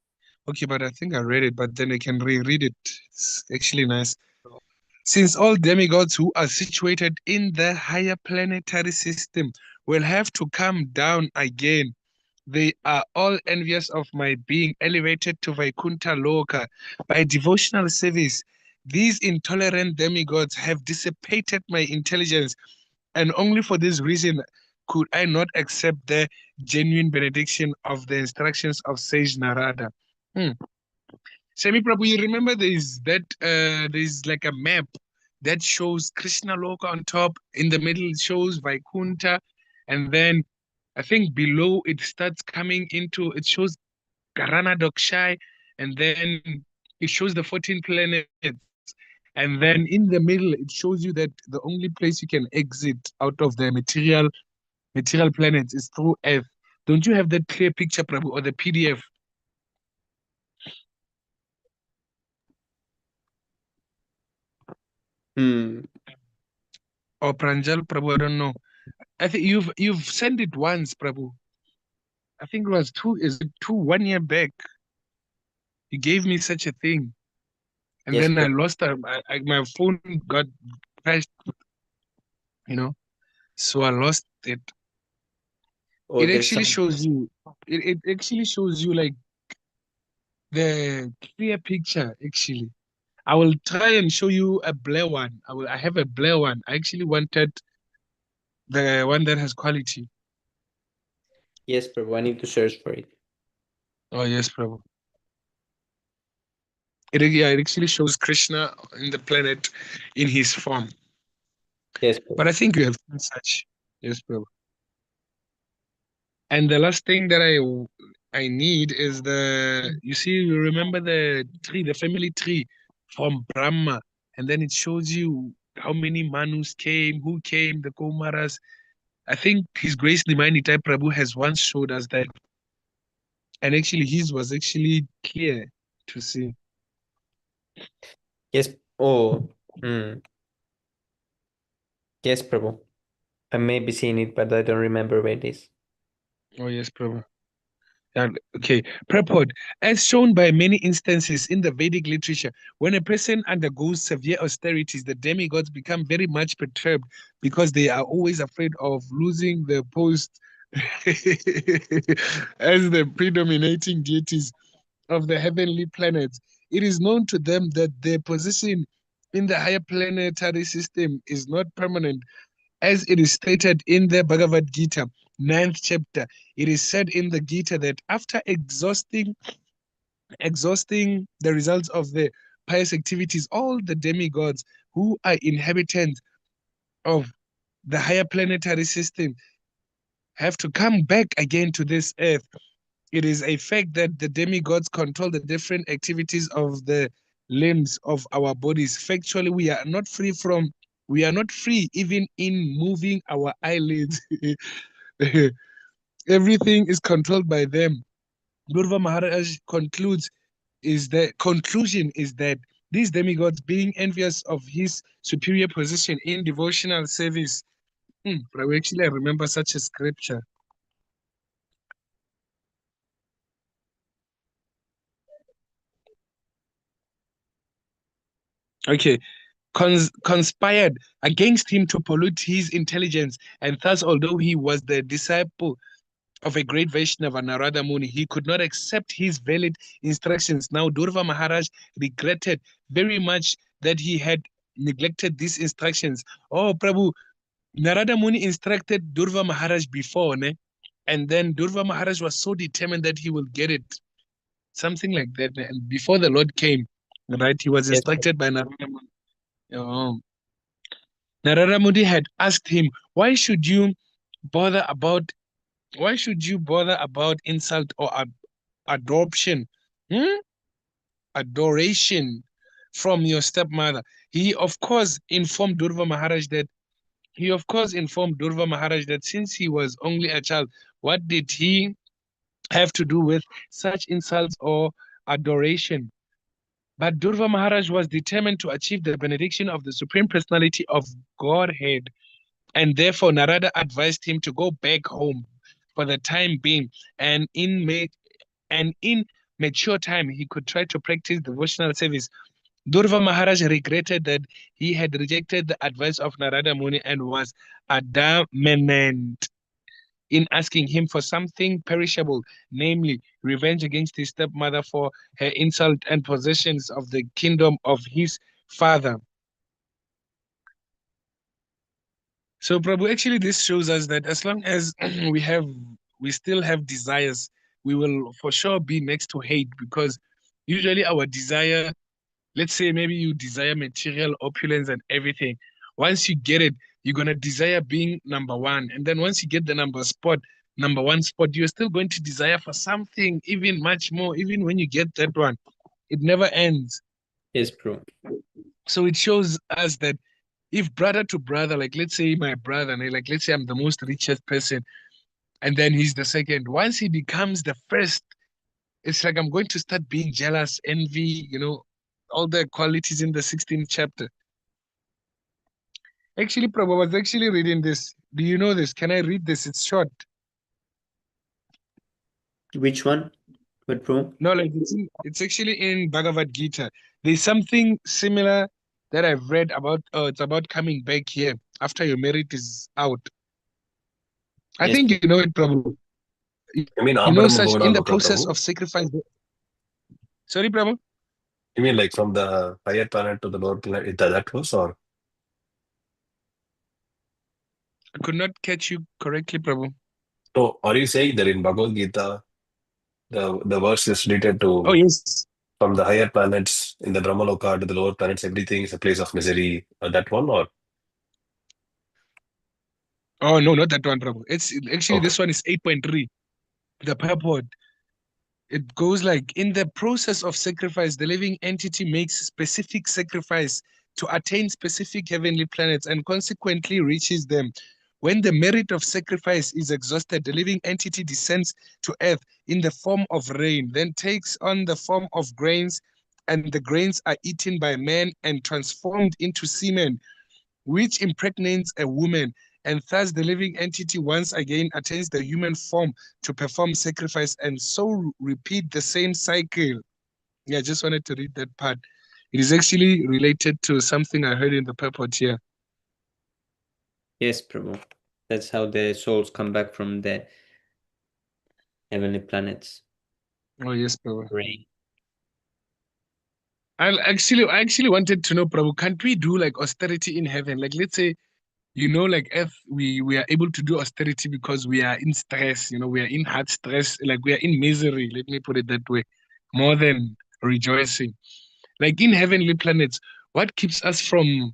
Okay, but I think I read it, but then I can reread it. It's actually nice. Since all demigods who are situated in the higher planetary system will have to come down again, they are all envious of my being elevated to Vaikuntha Loka by devotional service. These intolerant demigods have dissipated my intelligence, and only for this reason could I not accept the genuine benediction of the instructions of Sage Narada. Semi Prabhu, you remember there's like a map that shows Krishna Loka on top, in the middle it shows Vaikuntha, and then I think below it starts coming into, it shows Karana Dokshai, and then it shows the 14 planets. And then in the middle, it shows you that the only place you can exit out of the material planets is through Earth. Don't you have that clear picture, Prabhu, or the PDF? Or Pranjal, Prabhu, I don't know. I think you've sent it once, Prabhu. I think it was 1 year back. You gave me such a thing. And Yes, then I Prabhu. lost my phone got crashed, so I lost it. Oh, It there's actually some. shows you. It actually shows you like the clear picture. Actually, I will try and show you a blur one. I have a blur one. I actually wanted the one that has quality. Yes, Prabhu. I need to search for it. Oh yes, Prabhu. It actually shows Krishna in the planet in his form. Yes, Prabhu. But I think you have seen such. Yes, Prabhu. And the last thing that I need is you remember the tree, the family tree from Brahma, and then it shows you how many Manus came, who came, the Kumaras. I think His Grace Nimanita Prabhu has once showed us that, and actually his was actually clear to see. Yes. Oh. Yes, Prabhu. I may be seeing it, but I don't remember where it is. Oh, yes, Prabhu. Okay, purport. As shown by many instances in the Vedic literature, when a person undergoes severe austerities, the demigods become very much perturbed because they are always afraid of losing their post as the predominating deities of the heavenly planets. It is known to them that their position in the higher planetary system is not permanent, as it is stated in the Bhagavad Gita, 9th chapter. It is said in the Gita that after exhausting the results of the pious activities, all the demigods who are inhabitants of the higher planetary system have to come back again to this earth. It is a fact that the demigods control the different activities of the limbs of our bodies. Factually, we are not free even in moving our eyelids. Everything is controlled by them. Durva Maharaj conclusion is that these demigods, being envious of his superior position in devotional service, actually I remember such a scripture. Okay, conspired against him to pollute his intelligence, and thus, although he was the disciple of a great Vaishnava, Narada Muni, he could not accept his valid instructions. Now, Durva Maharaj regretted very much that he had neglected these instructions. Oh, Prabhu, Narada Muni instructed Durva Maharaj before, ne? And then Durva Maharaj was so determined that he will get it. Something like that. And before the Lord came, right, he was Yes. instructed by Narada Muni. Oh. Narada Muni had asked him, bother about why should you bother about insult or adoption? Adoration from your stepmother. He of course informed Durva Maharaj that since he was only a child, what did he have to do with such insults or adoration? But Durva Maharaj was determined to achieve the benediction of the Supreme Personality of Godhead, and therefore Narada advised him to go back home for the time being, and in mature time he could try to practice devotional service. Durva Maharaj regretted that he had rejected the advice of Narada Muni and was adamant in asking him for something perishable, namely revenge against his stepmother for her insult and possessions of the kingdom of his father. So, Prabhu, actually, this shows us that as long as we still have desires, we will for sure be next to hate, because usually our desire, let's say maybe you desire material opulence and everything. Once you get it, you're gonna desire being number one, and then once you get the number one spot, you're still going to desire for something even much more. Even when you get that one, it never ends. Yes, bro. So it shows us that if brother to brother, like let's say my brother, and like let's say I'm the most richest person, and then he's the second. Once he becomes the first, it's like I'm going to start being jealous, envy, all the qualities in the 16th chapter. Actually, Prabhu, I was actually reading this. Do you know this? Can I read this? It's short. Which one? What, bro? No, like it's actually in Bhagavad Gita. There's something similar that I've read about. It's about coming back here after your merit is out. I Yes, think you know it, Prabhu. I mean, You know, Abraham such in the process Prabhu. of sacrifice. Sorry, Prabhu. You mean like from the higher planet to the lower planet? Is that was or? I could not catch you correctly, Prabhu. So are you saying that in Bhagavad Gita, the verse is related Oh, to yes. from the higher planets in the Brahmaloka to the lower planets, everything is a place of misery? That one or? Oh, no, not that one, Prabhu. It's actually Okay. this one is 8.3. The purport. It goes like, in the process of sacrifice, the living entity makes specific sacrifice to attain specific heavenly planets and consequently reaches them. When the merit of sacrifice is exhausted, the living entity descends to earth in the form of rain, then takes on the form of grains and the grains are eaten by man and transformed into semen, which impregnates a woman, and thus the living entity once again attains the human form to perform sacrifice and so repeat the same cycle. Yeah, I just wanted to read that part. It is actually related to something I heard in the purport here. Yes, Prabhu. That's how the souls come back from the heavenly planets. Oh, yes, Prabhu. Rain. I actually wanted to know, Prabhu, can't we do like austerity in heaven? Like, let's say, like Earth, we are able to do austerity because we are in stress, we are in hard stress, like we are in misery, let me put it that way, more than rejoicing. Like in heavenly planets, what keeps us from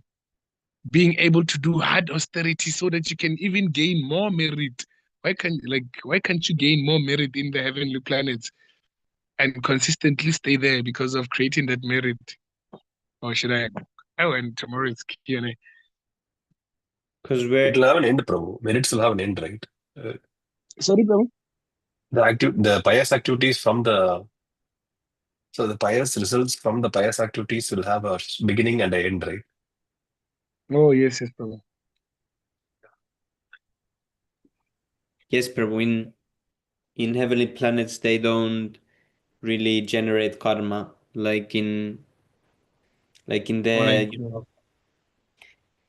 being able to do hard austerity so that you can even gain more merit? Why can't you gain more merit in the heavenly planets and consistently stay there because of creating that merit? Or should I? Oh, and tomorrow it's Q&A. Because It will have an end, Prabhu. Merits will have an end, right? Sorry, Prabhu? The pious activities from the pious results from the pious activities will have a beginning and an end, right? Oh, yes, Prabhu. yes, Prabhu, in heavenly planets they don't really generate karma like in Or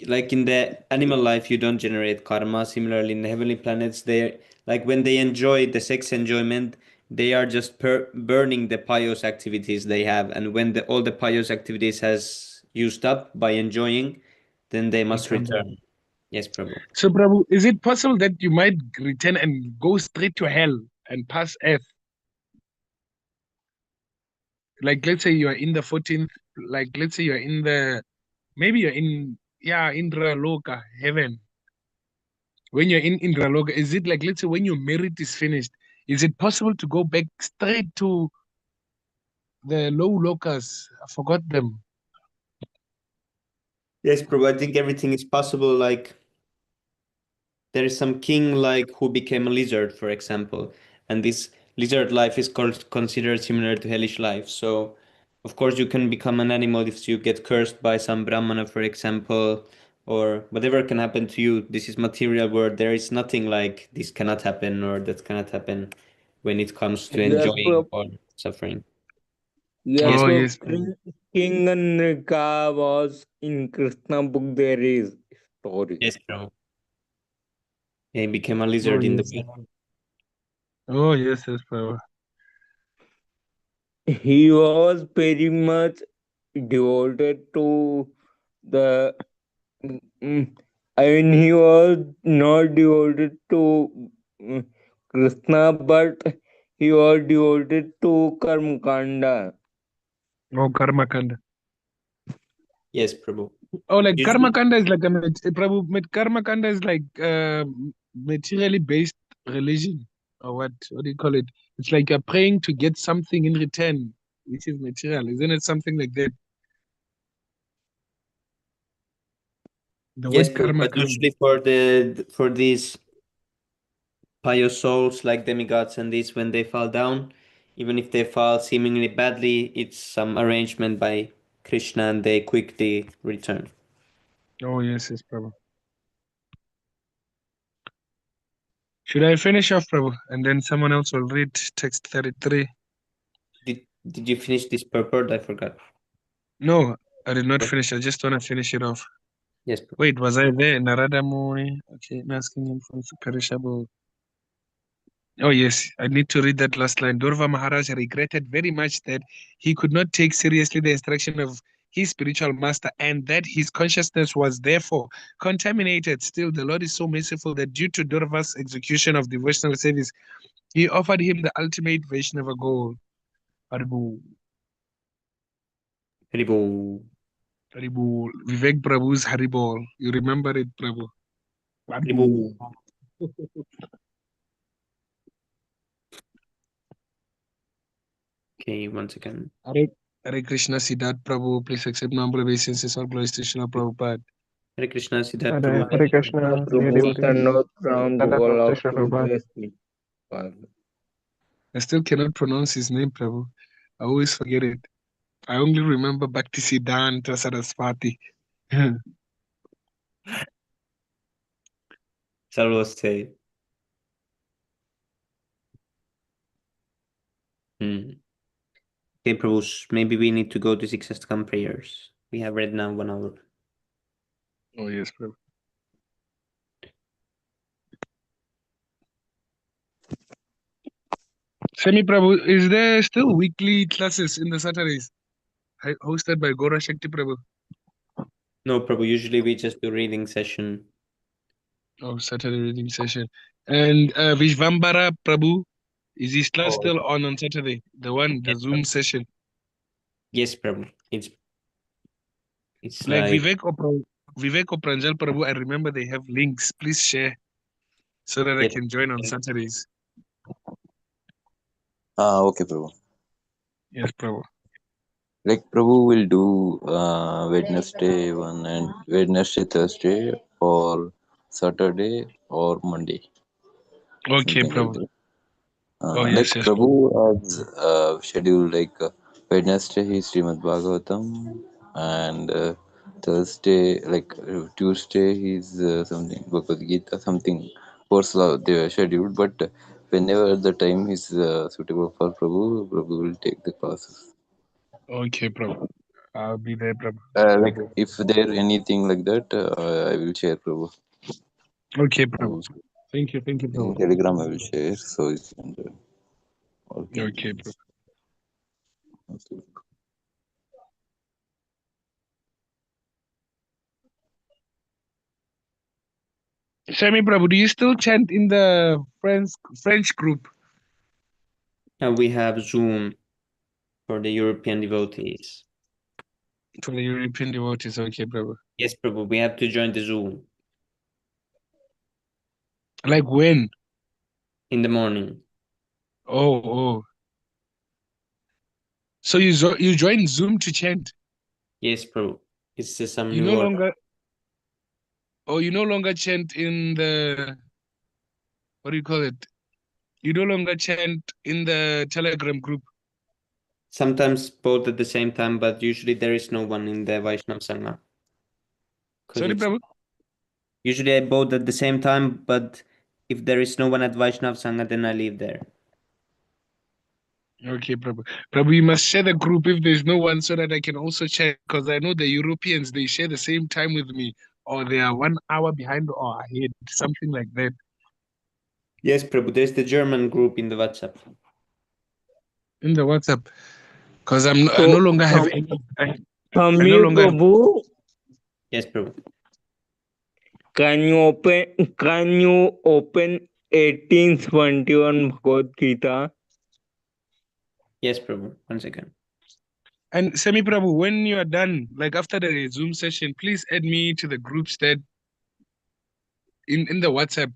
like in the animal life you don't generate karma. Similarly in the heavenly planets, they like when they enjoy the sex enjoyment, they are just burning the pious activities they have, and when all the pious activities has used up by enjoying, then they must come back. return. Yes, Prabhu. So, Prabhu, is it possible that you might return and go straight to hell and pass Earth? Like, let's say you are in the 14th, like, let's say you're in maybe you're in, Indraloka, heaven. When you're in Indraloka, is it like, let's say when your merit is finished, is it possible to go back straight to the low lokas? I forgot them. Yes, Prabhu, I think everything is possible. Like there is some king like who became a lizard, for example, and this lizard life is considered similar to hellish life. So, of course, you can become an animal if you get cursed by some brahmana, for example, or whatever can happen to you. This is material world. There is nothing like this cannot happen or that cannot happen when it comes to Yes, enjoying or suffering. yes, Yes, Oh, Prabhu. yes, Prabhu. King Nrika was in Krishna book. There is story. yes, bro. He became a Oh, lizard in the yes. well. Oh, yes, Prabhu. He was very much devoted to the. I mean, he was not devoted to mm, Krishna, but he was devoted to Karmakanda. Oh, Karma Kanda. Yes, Prabhu. Oh, like Karma Usually, Kanda is like Prabhu, Karma Kanda is like materially based religion, or what? What do you call it? It's like you're praying to get something in return, which is material, isn't it? Something like that. The yes, word Prabhu, Karma but Kanda. usually for these pious souls like demigods and this, when they fall down, even if they fall seemingly badly, it's some arrangement by Krishna and they quickly return. Oh, yes, Prabhu. Should I finish off, Prabhu, and then someone else will read text 33? Did you finish this purport? I forgot. No, I did not Yes, finish. I just want to finish it off. yes, Prabhu. Wait, was I there? Narada Muni. Okay, asking him for perishable. Oh, yes, I need to read that last line. Durva Maharaj regretted very much that he could not take seriously the instruction of his spiritual master and that his consciousness was therefore contaminated. Still, the Lord is so merciful that due to Durva's execution of devotional service, he offered him the ultimate Vaishnava goal. Haribu, Haribo. Haribu, Vivek Prabhu's Haribol. You remember it, Prabhu? Haribo. Haribu. Okay, once again. Hare, Hare Krishna Siddharth Prabhu, please accept my humble obeisances. All glories to Srila Prabhupada. Hare Krishna, Siddharth Hare Prabhu. Krishna, Hare Prabhu Hare, cannot from Nanda Google of Namaste Prabhupada. previously. I still cannot pronounce his name, Prabhu. I always forget it. I only remember Bhaktisiddhanta Saraswati. Sarvasthi. Okay, Prabhu, maybe we need to go to 6 Astakam prayers. We have read now 1 hour. Oh, yes, Prabhu. Semi Prabhu, is there still weekly classes in the Saturdays hosted by Gora Shakti Prabhu? No, Prabhu, usually we just do reading session. Oh, Saturday reading session. And Vishvambara Prabhu, is his class still on Saturday? The Zoom session. Yes, Prabhu. It's Like like Vivek or Pranjal Prabhu, I remember they have links. Please share so that I Yes. can join on Saturdays. Okay, Prabhu. Yes, Prabhu. Like Prabhu will do Wednesday one and Wednesday, Thursday, or Saturday or Monday, Okay, something like Prabhu. that. Oh, Like yes, yes. Prabhu has scheduled like Wednesday he's Śrīmad-Bhāgavatam, and Thursday Tuesday he's something Bhagavad Gita, something course they were scheduled, but whenever the time is suitable for Prabhu, Prabhu will take the classes. Okay, Prabhu. I'll be there, Prabhu. Like if there anything like that, I will share, Prabhu. Okay, Prabhu. Thank you, In Prabhu. Telegram I will share, so you can all can Okay, join. Prabhu. Okay. Semi Prabhu, do you still chant in the French group? we have Zoom for the European devotees. For the European devotees, okay, Prabhu. Yes, Prabhu, we have to join the Zoom Like when? in the morning. Oh. So you join Zoom to chant? Yes, Prabhu. It's some You new no order. longer. Oh, you no longer chant in the. What do you call it? You no longer chant in the Telegram group. Sometimes both at the same time, but usually there is no one in the Vaishnav Sangha. Sorry, Prabhu. Usually I both at the same time, but if there is no one at Vaishnav Sangha, then I leave there. Okay, Prabhu. Prabhu, you must share the group if there's no one so that I can also check, because I know the Europeans, they share the same time with me, or they are 1 hour behind or ahead, something like that. Yes, Prabhu, there's the German group in the WhatsApp. In the WhatsApp, because I So, no longer have any. I no Samir longer. Prabhu, Yes, Prabhu. can you open 1821 Bhagavad Gita? Yes, Prabhu. 1 second. And Semi Prabhu, when you are done, like after the Zoom session, please add me to the groups that in the WhatsApp,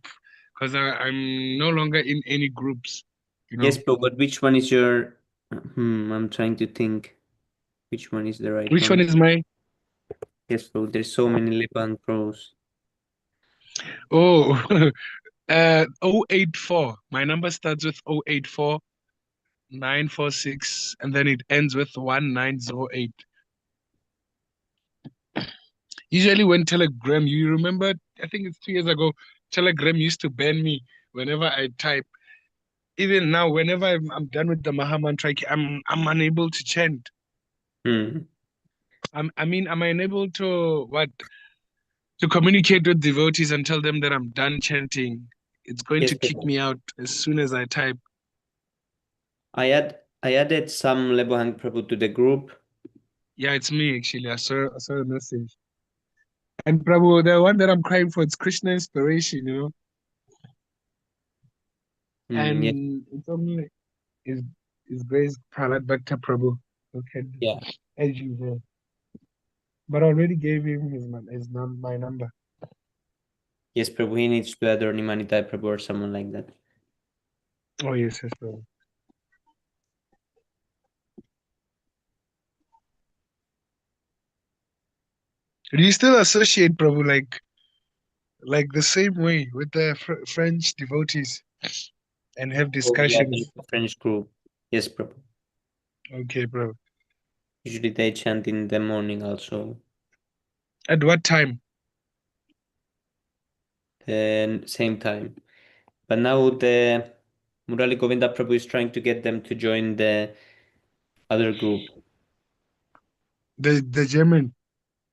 because I'm no longer in any groups. You know. Yes, Prabhu, but which one is your... I'm trying to think. Which one is the right Which one is my? Yes, Prabhu, there's so many Liban pros. Oh, 084. My number starts with 084 946, and then it ends with 1908. Usually, when Telegram, you remember, I think it's 2 years ago, Telegram used to ban me whenever I type. Even now, whenever I'm done with the Maha Mantra, I'm unable to chant. I'm unable to to communicate with devotees and tell them that I'm done chanting. It's going Yes, to kick Prabhu. me out as soon as I type. I added some Lebohang Prabhu to the group. Yeah, it's me actually. I saw a message. And Prabhu, the one that I'm crying for, it's Krishna inspiration, you know. And Yes. it's only his grace Prahlad Bhakta Prabhu. Okay. Yeah. As you there. But I already gave him my number. Yes, Prabhu, he needs to add or Nimanitai Prabhu or someone like that. Oh yes, Prabhu. Do you still associate Prabhu like the same way with the French devotees and have discussions? French group. Yes, Prabhu. Okay, Prabhu. Usually they chant in the morning also. At what time? Same time. But now the Murali Govinda Prabhu is trying to get them to join the other group. The German.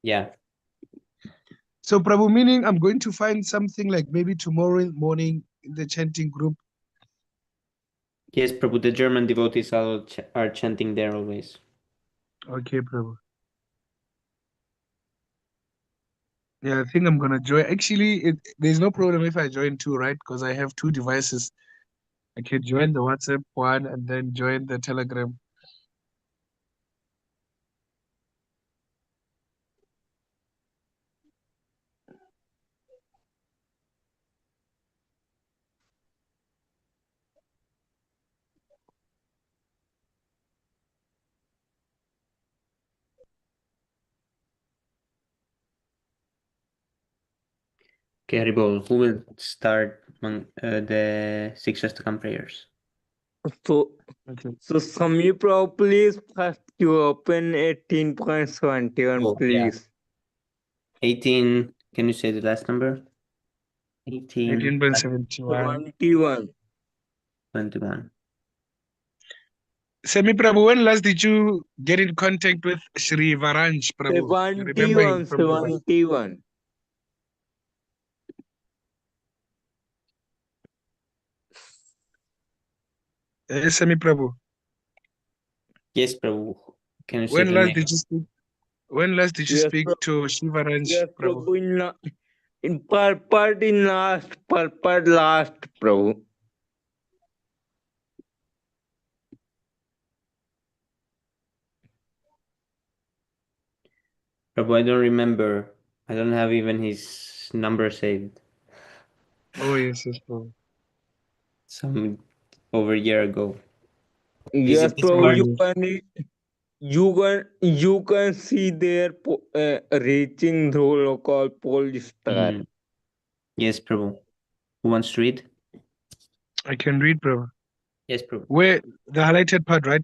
Yeah. So Prabhu, meaning I'm going to find something like maybe tomorrow morning in the chanting group. Yes, Prabhu, the German devotees are chanting there always. Okay, Prabhu. Yeah, I think I'm gonna join. Actually, there's no problem if I join too, right? Because I have two devices. I can join the WhatsApp one and then join the Telegram. Okay, Haribol, who will start the six Shastakam prayers? So, Okay. so Sami Prabhu, please first you open 18.71, Oh, yeah. please. 18, can you say the last number? 18, 18.71. 21. 21. Semi Prabhu, when last did you get in contact with Shri Varanj Prabhu? You remember him 71, from the 71. Semi Prabhu. Yes, Prabhu. Can you say When the last name? did you speak? When last did you Yes, speak to Shri Varanj Yes, Prabhu? Prabhu, in purport in last, Prabhu. Prabhu, I don't remember. I don't have even his number saved. Oh yes, yes, Prabhu. Some over a year ago. Yes, Is this Prabhu, part? you can see their reaching the local pole star. Mm. Yes, Prabhu. Who wants to read? I can read, Prabhu. Yes, Prabhu. Where the highlighted part, right?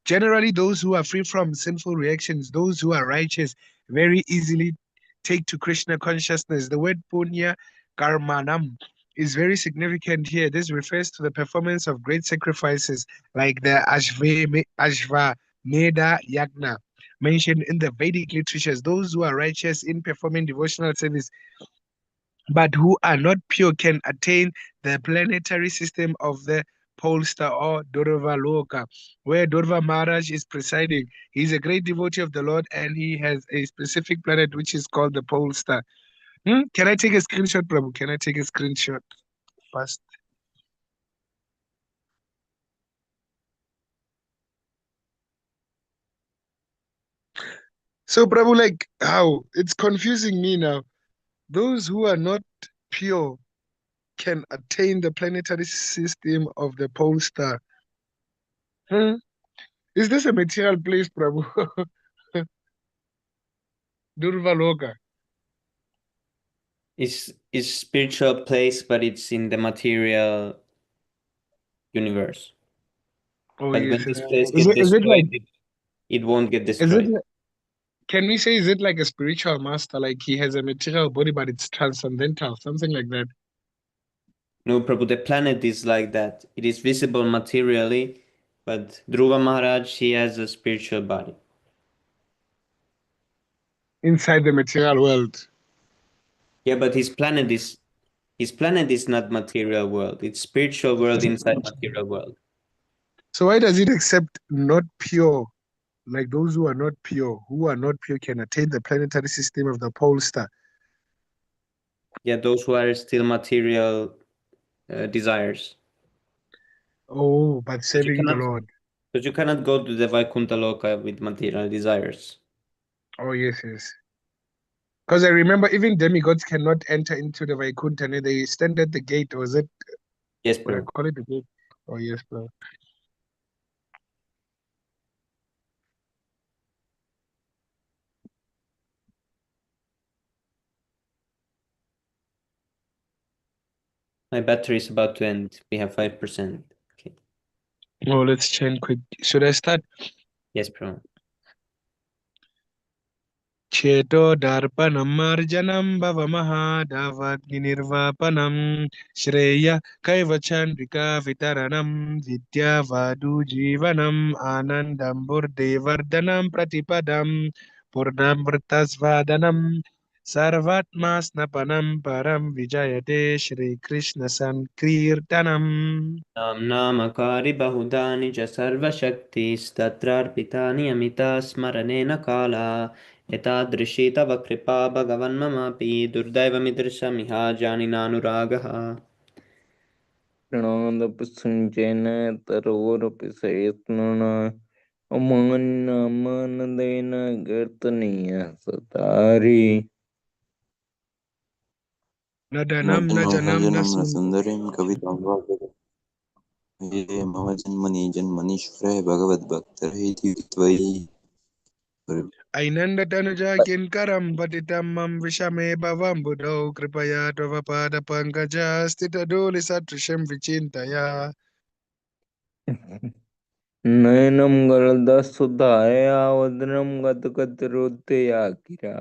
Generally, those who are free from sinful reactions, those who are righteous, very easily take to Krishna consciousness. The word punya karmanam is very significant here. This refers to the performance of great sacrifices like the Ashvamedha Yagna mentioned in the Vedic literatures. Those who are righteous in performing devotional service but who are not pure can attain the planetary system of the pole star or Durva Loka, where Durva Maharaj is presiding. He's a great devotee of the Lord and he has a specific planet which is called the pole star. Can I take a screenshot, Prabhu? Can I take a screenshot first? So, Prabhu, like how? It's confusing me now. Those who are not pure can attain the planetary system of the pole star. Hmm? Is this a material place, Prabhu? Durva Loka. It's spiritual place, but it's in the material universe. Oh, But yes, when yes. this place Is gets it like, destroyed, it won't get is it, destroyed. can we say, is it like a spiritual master? Like he has a material body, but it's transcendental, something like that. No, Prabhu, the planet is like that. It is visible materially, but Dhruva Maharaj, he has a spiritual body. Inside the material world. Yeah, but his planet is not material world. It's spiritual world inside material world. So why does it accept not pure? Like those who are not pure can attain the planetary system of the pole star. Yeah, those who are still material desires. Oh, but But serving the Lord. But you cannot go to the Vaikuntha Loka with material desires. Oh, yes, yes. Because I remember even demigods cannot enter into the Vaikuntha. They stand at the gate. Was it? Yes, What I bro. call it the gate? Oh, yes, bro. My battery is about to end. We have 5%. Okay. Oh, let's change quick. Should I start? Yes, bro. Cheto darpanam marjanam bhavamahadavagninirvapanam Shreya kaivachandrika vitaranam Vidya vadu jivanam Anandam burdevardhanam pratipadam Purnam vrtasvadanam Sarvatmasnapanam param vijayate Shri Krishna Sankirtanam. नामकारि बहुधानि च सर्वशक्तिस्तत्रार्पितानि अमिता स्मरणेन काला एतादृशी तव कृपा भगवन् ममापि दुर्दैवमिदृशमिह जानिनानुरागः प्रणोदपि सुञ्चेन तरोरपि सयत्नना अमान्यमानदेन कीर्तनीय सतारि Nadanam najanam मोहनमोहजनं nasun. रसुन्दरीं कवितां वाग्भटे मम जन्मनि जन्मनीश्वरः भगवद्भक्तरैति त्वयि Ainanda tanuja kinkaram patitam mam vishame bhavam buddho kripaya tava pada pankaja stita doli satrisham vichintaya. नयनं गलदसुधाया वदनं गदगदरुदया गिरा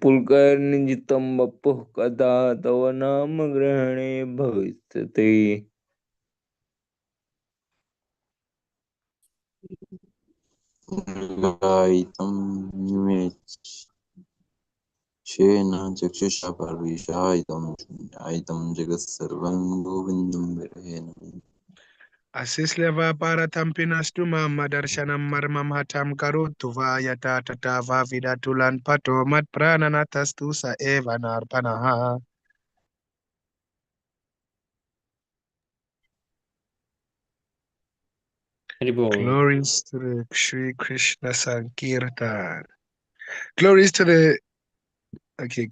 पुलकर्णिजितं वपुः कदा तव नाम ग्रहणे भविष्यति गायितं निमेषेण चक्षुषा परविशायितं जगत्सर्वं गोविन्दं विरहेण Asisleva parathampinastu mam madarshanam marmam hatam karotu vayata tata vavidatulan pato mat prananatastu sa eva narpanaha. Haribol. Glories to the Shri Krishna Sankirtan. Glories to the okay.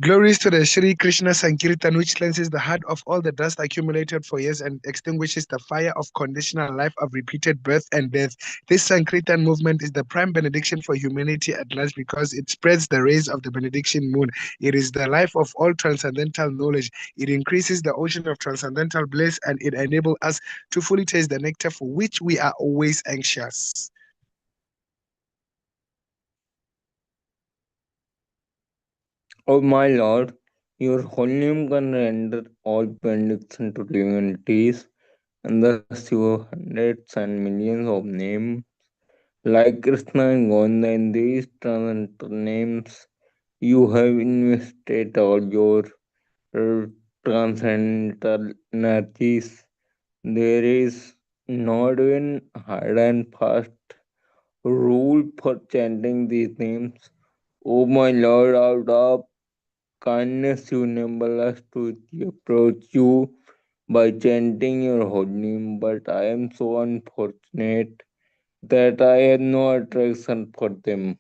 Glories to the Shri Krishna Sankirtan, which cleanses the heart of all the dust accumulated for years and extinguishes the fire of conditional life of repeated birth and death. This Sankirtan movement is the prime benediction for humanity at large because it spreads the rays of the benediction moon. It is the life of all transcendental knowledge. It increases the ocean of transcendental bliss and it enables us to fully taste the nectar for which we are always anxious. O my Lord, your holy name can render all benediction to divinities, and thus your hundreds and millions of names, like Krishna and Govinda in these transcendental names, you have invested all your transcendental energies. There is not even hard and fast rule for chanting these names. O my Lord, out of kindness, you enable us to approach you by chanting your holy name, but I am so unfortunate that I have no attraction for them.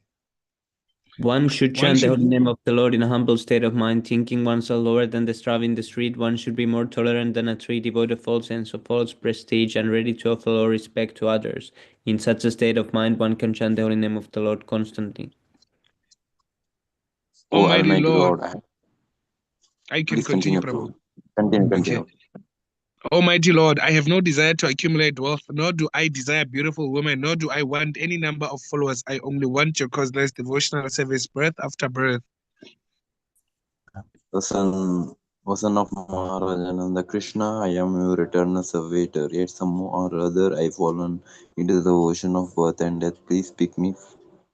One should One chant the should holy name of the Lord in a humble state of mind, thinking oneself lower than the straw in the street. One should be more tolerant than a tree, devoid of all sense of false prestige, and ready to offer all respect to others. In such a state of mind, one can chant the holy name of the Lord constantly. O Almighty Almighty Lord, Lord, I can please continue, continue, Prabhu. Prabhu. Continue. Okay. Almighty Lord, I have no desire to accumulate wealth, nor do I desire beautiful women, nor do I want any number of followers. I only want your causeless devotional service, birth after birth. O son of Maharajananda Krishna, I am your eternal servitor. Yet somehow or other I fallen into the ocean of birth and death. Please pick me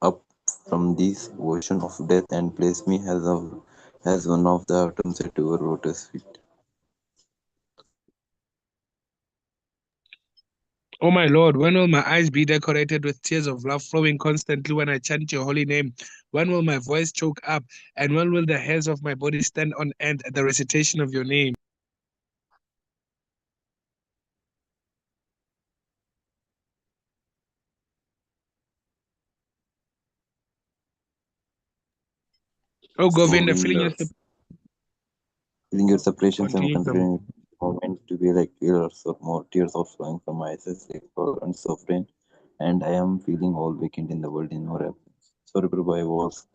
up from this ocean of death and place me as one of the atoms at your lotus feet. Oh my Lord, when will my eyes be decorated with tears of love flowing constantly when I chant your holy name? When will my voice choke up? And when will the hairs of my body stand on end at the recitation of your name? Oh Govinda, Feeling your separations and continue, Prabhu. considering moment to be like tears or more tears are flowing from my eyes like currents of rain, and I am feeling all vacant in the world in your absence. Sorry, Prabhu, I was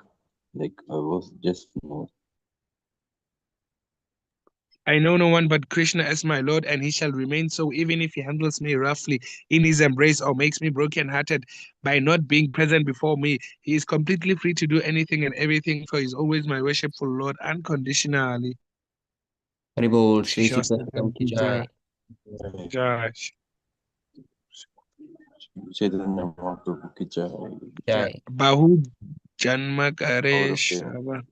just no. I know no one but Krishna as my Lord, and he shall remain so even if he handles me roughly in his embrace or makes me broken-hearted by not being present before me. He is completely free to do anything and everything, for he is always my worshipful Lord unconditionally. Haribol, Shri Shri Shastakam Siddhartham ki ki jai. Jai. Chaitanya Mahaprabhu ki jai. Jai. Bahu Janma Out Kare of them. Shravan.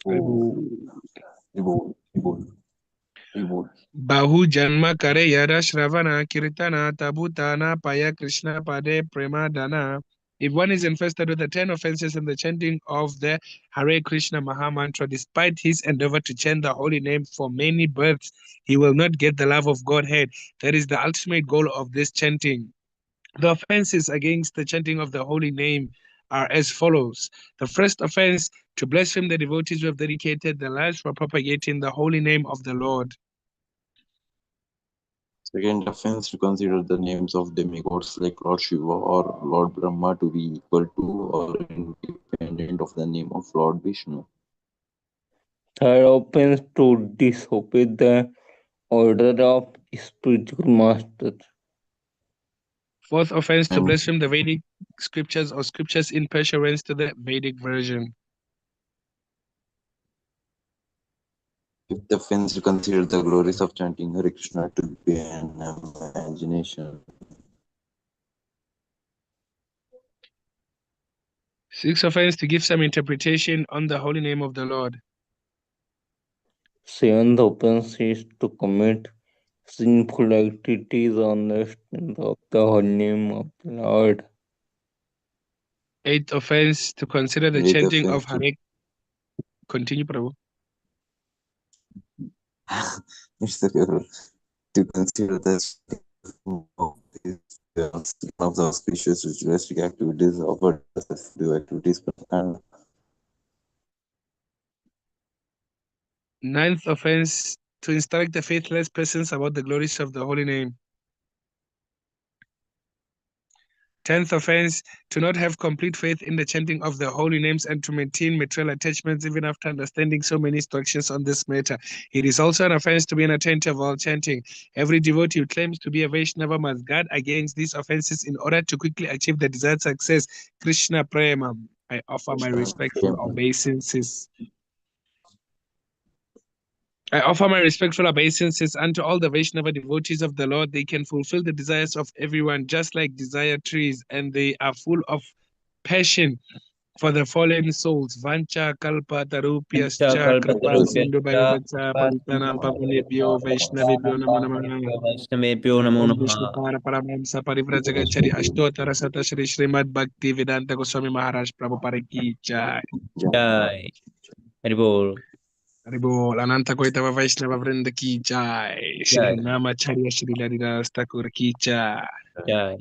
Ribol. Ribol. Bahu Janma Kare Yada Shravana Kirtana Tabutana Paya Krishna Pade Prema Dana. If one is infested with the 10 offenses in the chanting of the Hare Krishna Maha Mantra, despite his endeavor to chant the holy name for many births, he will not get the love of Godhead. That is the ultimate goal of this chanting. The offenses against the chanting of the holy name are as follows. The first offense, to blaspheme the devotees who have dedicated their lives for propagating the holy name of the Lord. Second offense, to consider the names of demigods like Lord Shiva or Lord Brahma to be equal to or independent of the name of Lord Vishnu. Third offense, to disobey the order of spiritual masters. Fourth offense, to And blaspheme the Vedic scriptures or scriptures in pursuance to the Vedic version. fifth offense, to consider the glories of chanting Hare Krishna to be an imagination. Sixth offense, to give some interpretation on the holy name of the Lord. Seventh offense is to commit sinful activities on the strength of the holy name of the Lord. Eighth offense, to consider the Eighth chanting of offense, Hare. Continue, Prabhu. it's okay, bro. To consider the one of the auspicious ritualistic activities offered as do activities and Ninth offense, to instruct the faithless persons about the glories of the holy name. 10th offense, to not have complete faith in the chanting of the holy names and to maintain material attachments even after understanding so many instructions on this matter. It is also an offense to be inattentive while chanting. Every devotee who claims to be a Vaishnava must guard against these offenses in order to quickly achieve the desired success. Krishna Prema. I offer my respectful obeisances. I offer my respectful obeisances unto all the Vaishnava devotees of the Lord. They can fulfill the desires of everyone, just like desire trees, and they are full of passion for the fallen souls. Vancha kalpa tarupyascha kripa sindhu bhagavacha paritanam pavanebhyo vaishnavebhyo namo namaha. Vaishnavebhyo namo Om namaha. Vishnupara Paramahamsa Parivrajagachari Ashtotara Sata Shri Śrīmad Bhakti Vedanta Goswami Maharaj Prabhupada Ki Jai. Jai. Haribol. Haribol, Ananta Koitava Vaishnava Vrinda Ki Jai. Shri Jai. Namacharya Shri Laridas Thakur Ki Jai. Jai.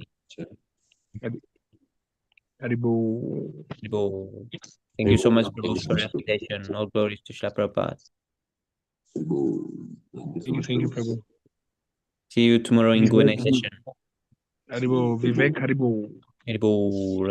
Haribol. Haribol. Thank you so much, Prabhu, for recitation. All glories to Srila Prabhupada. Thank you, Prabhu. See you tomorrow in Q&A session. Haribol, Vivek Haribol. Haribol.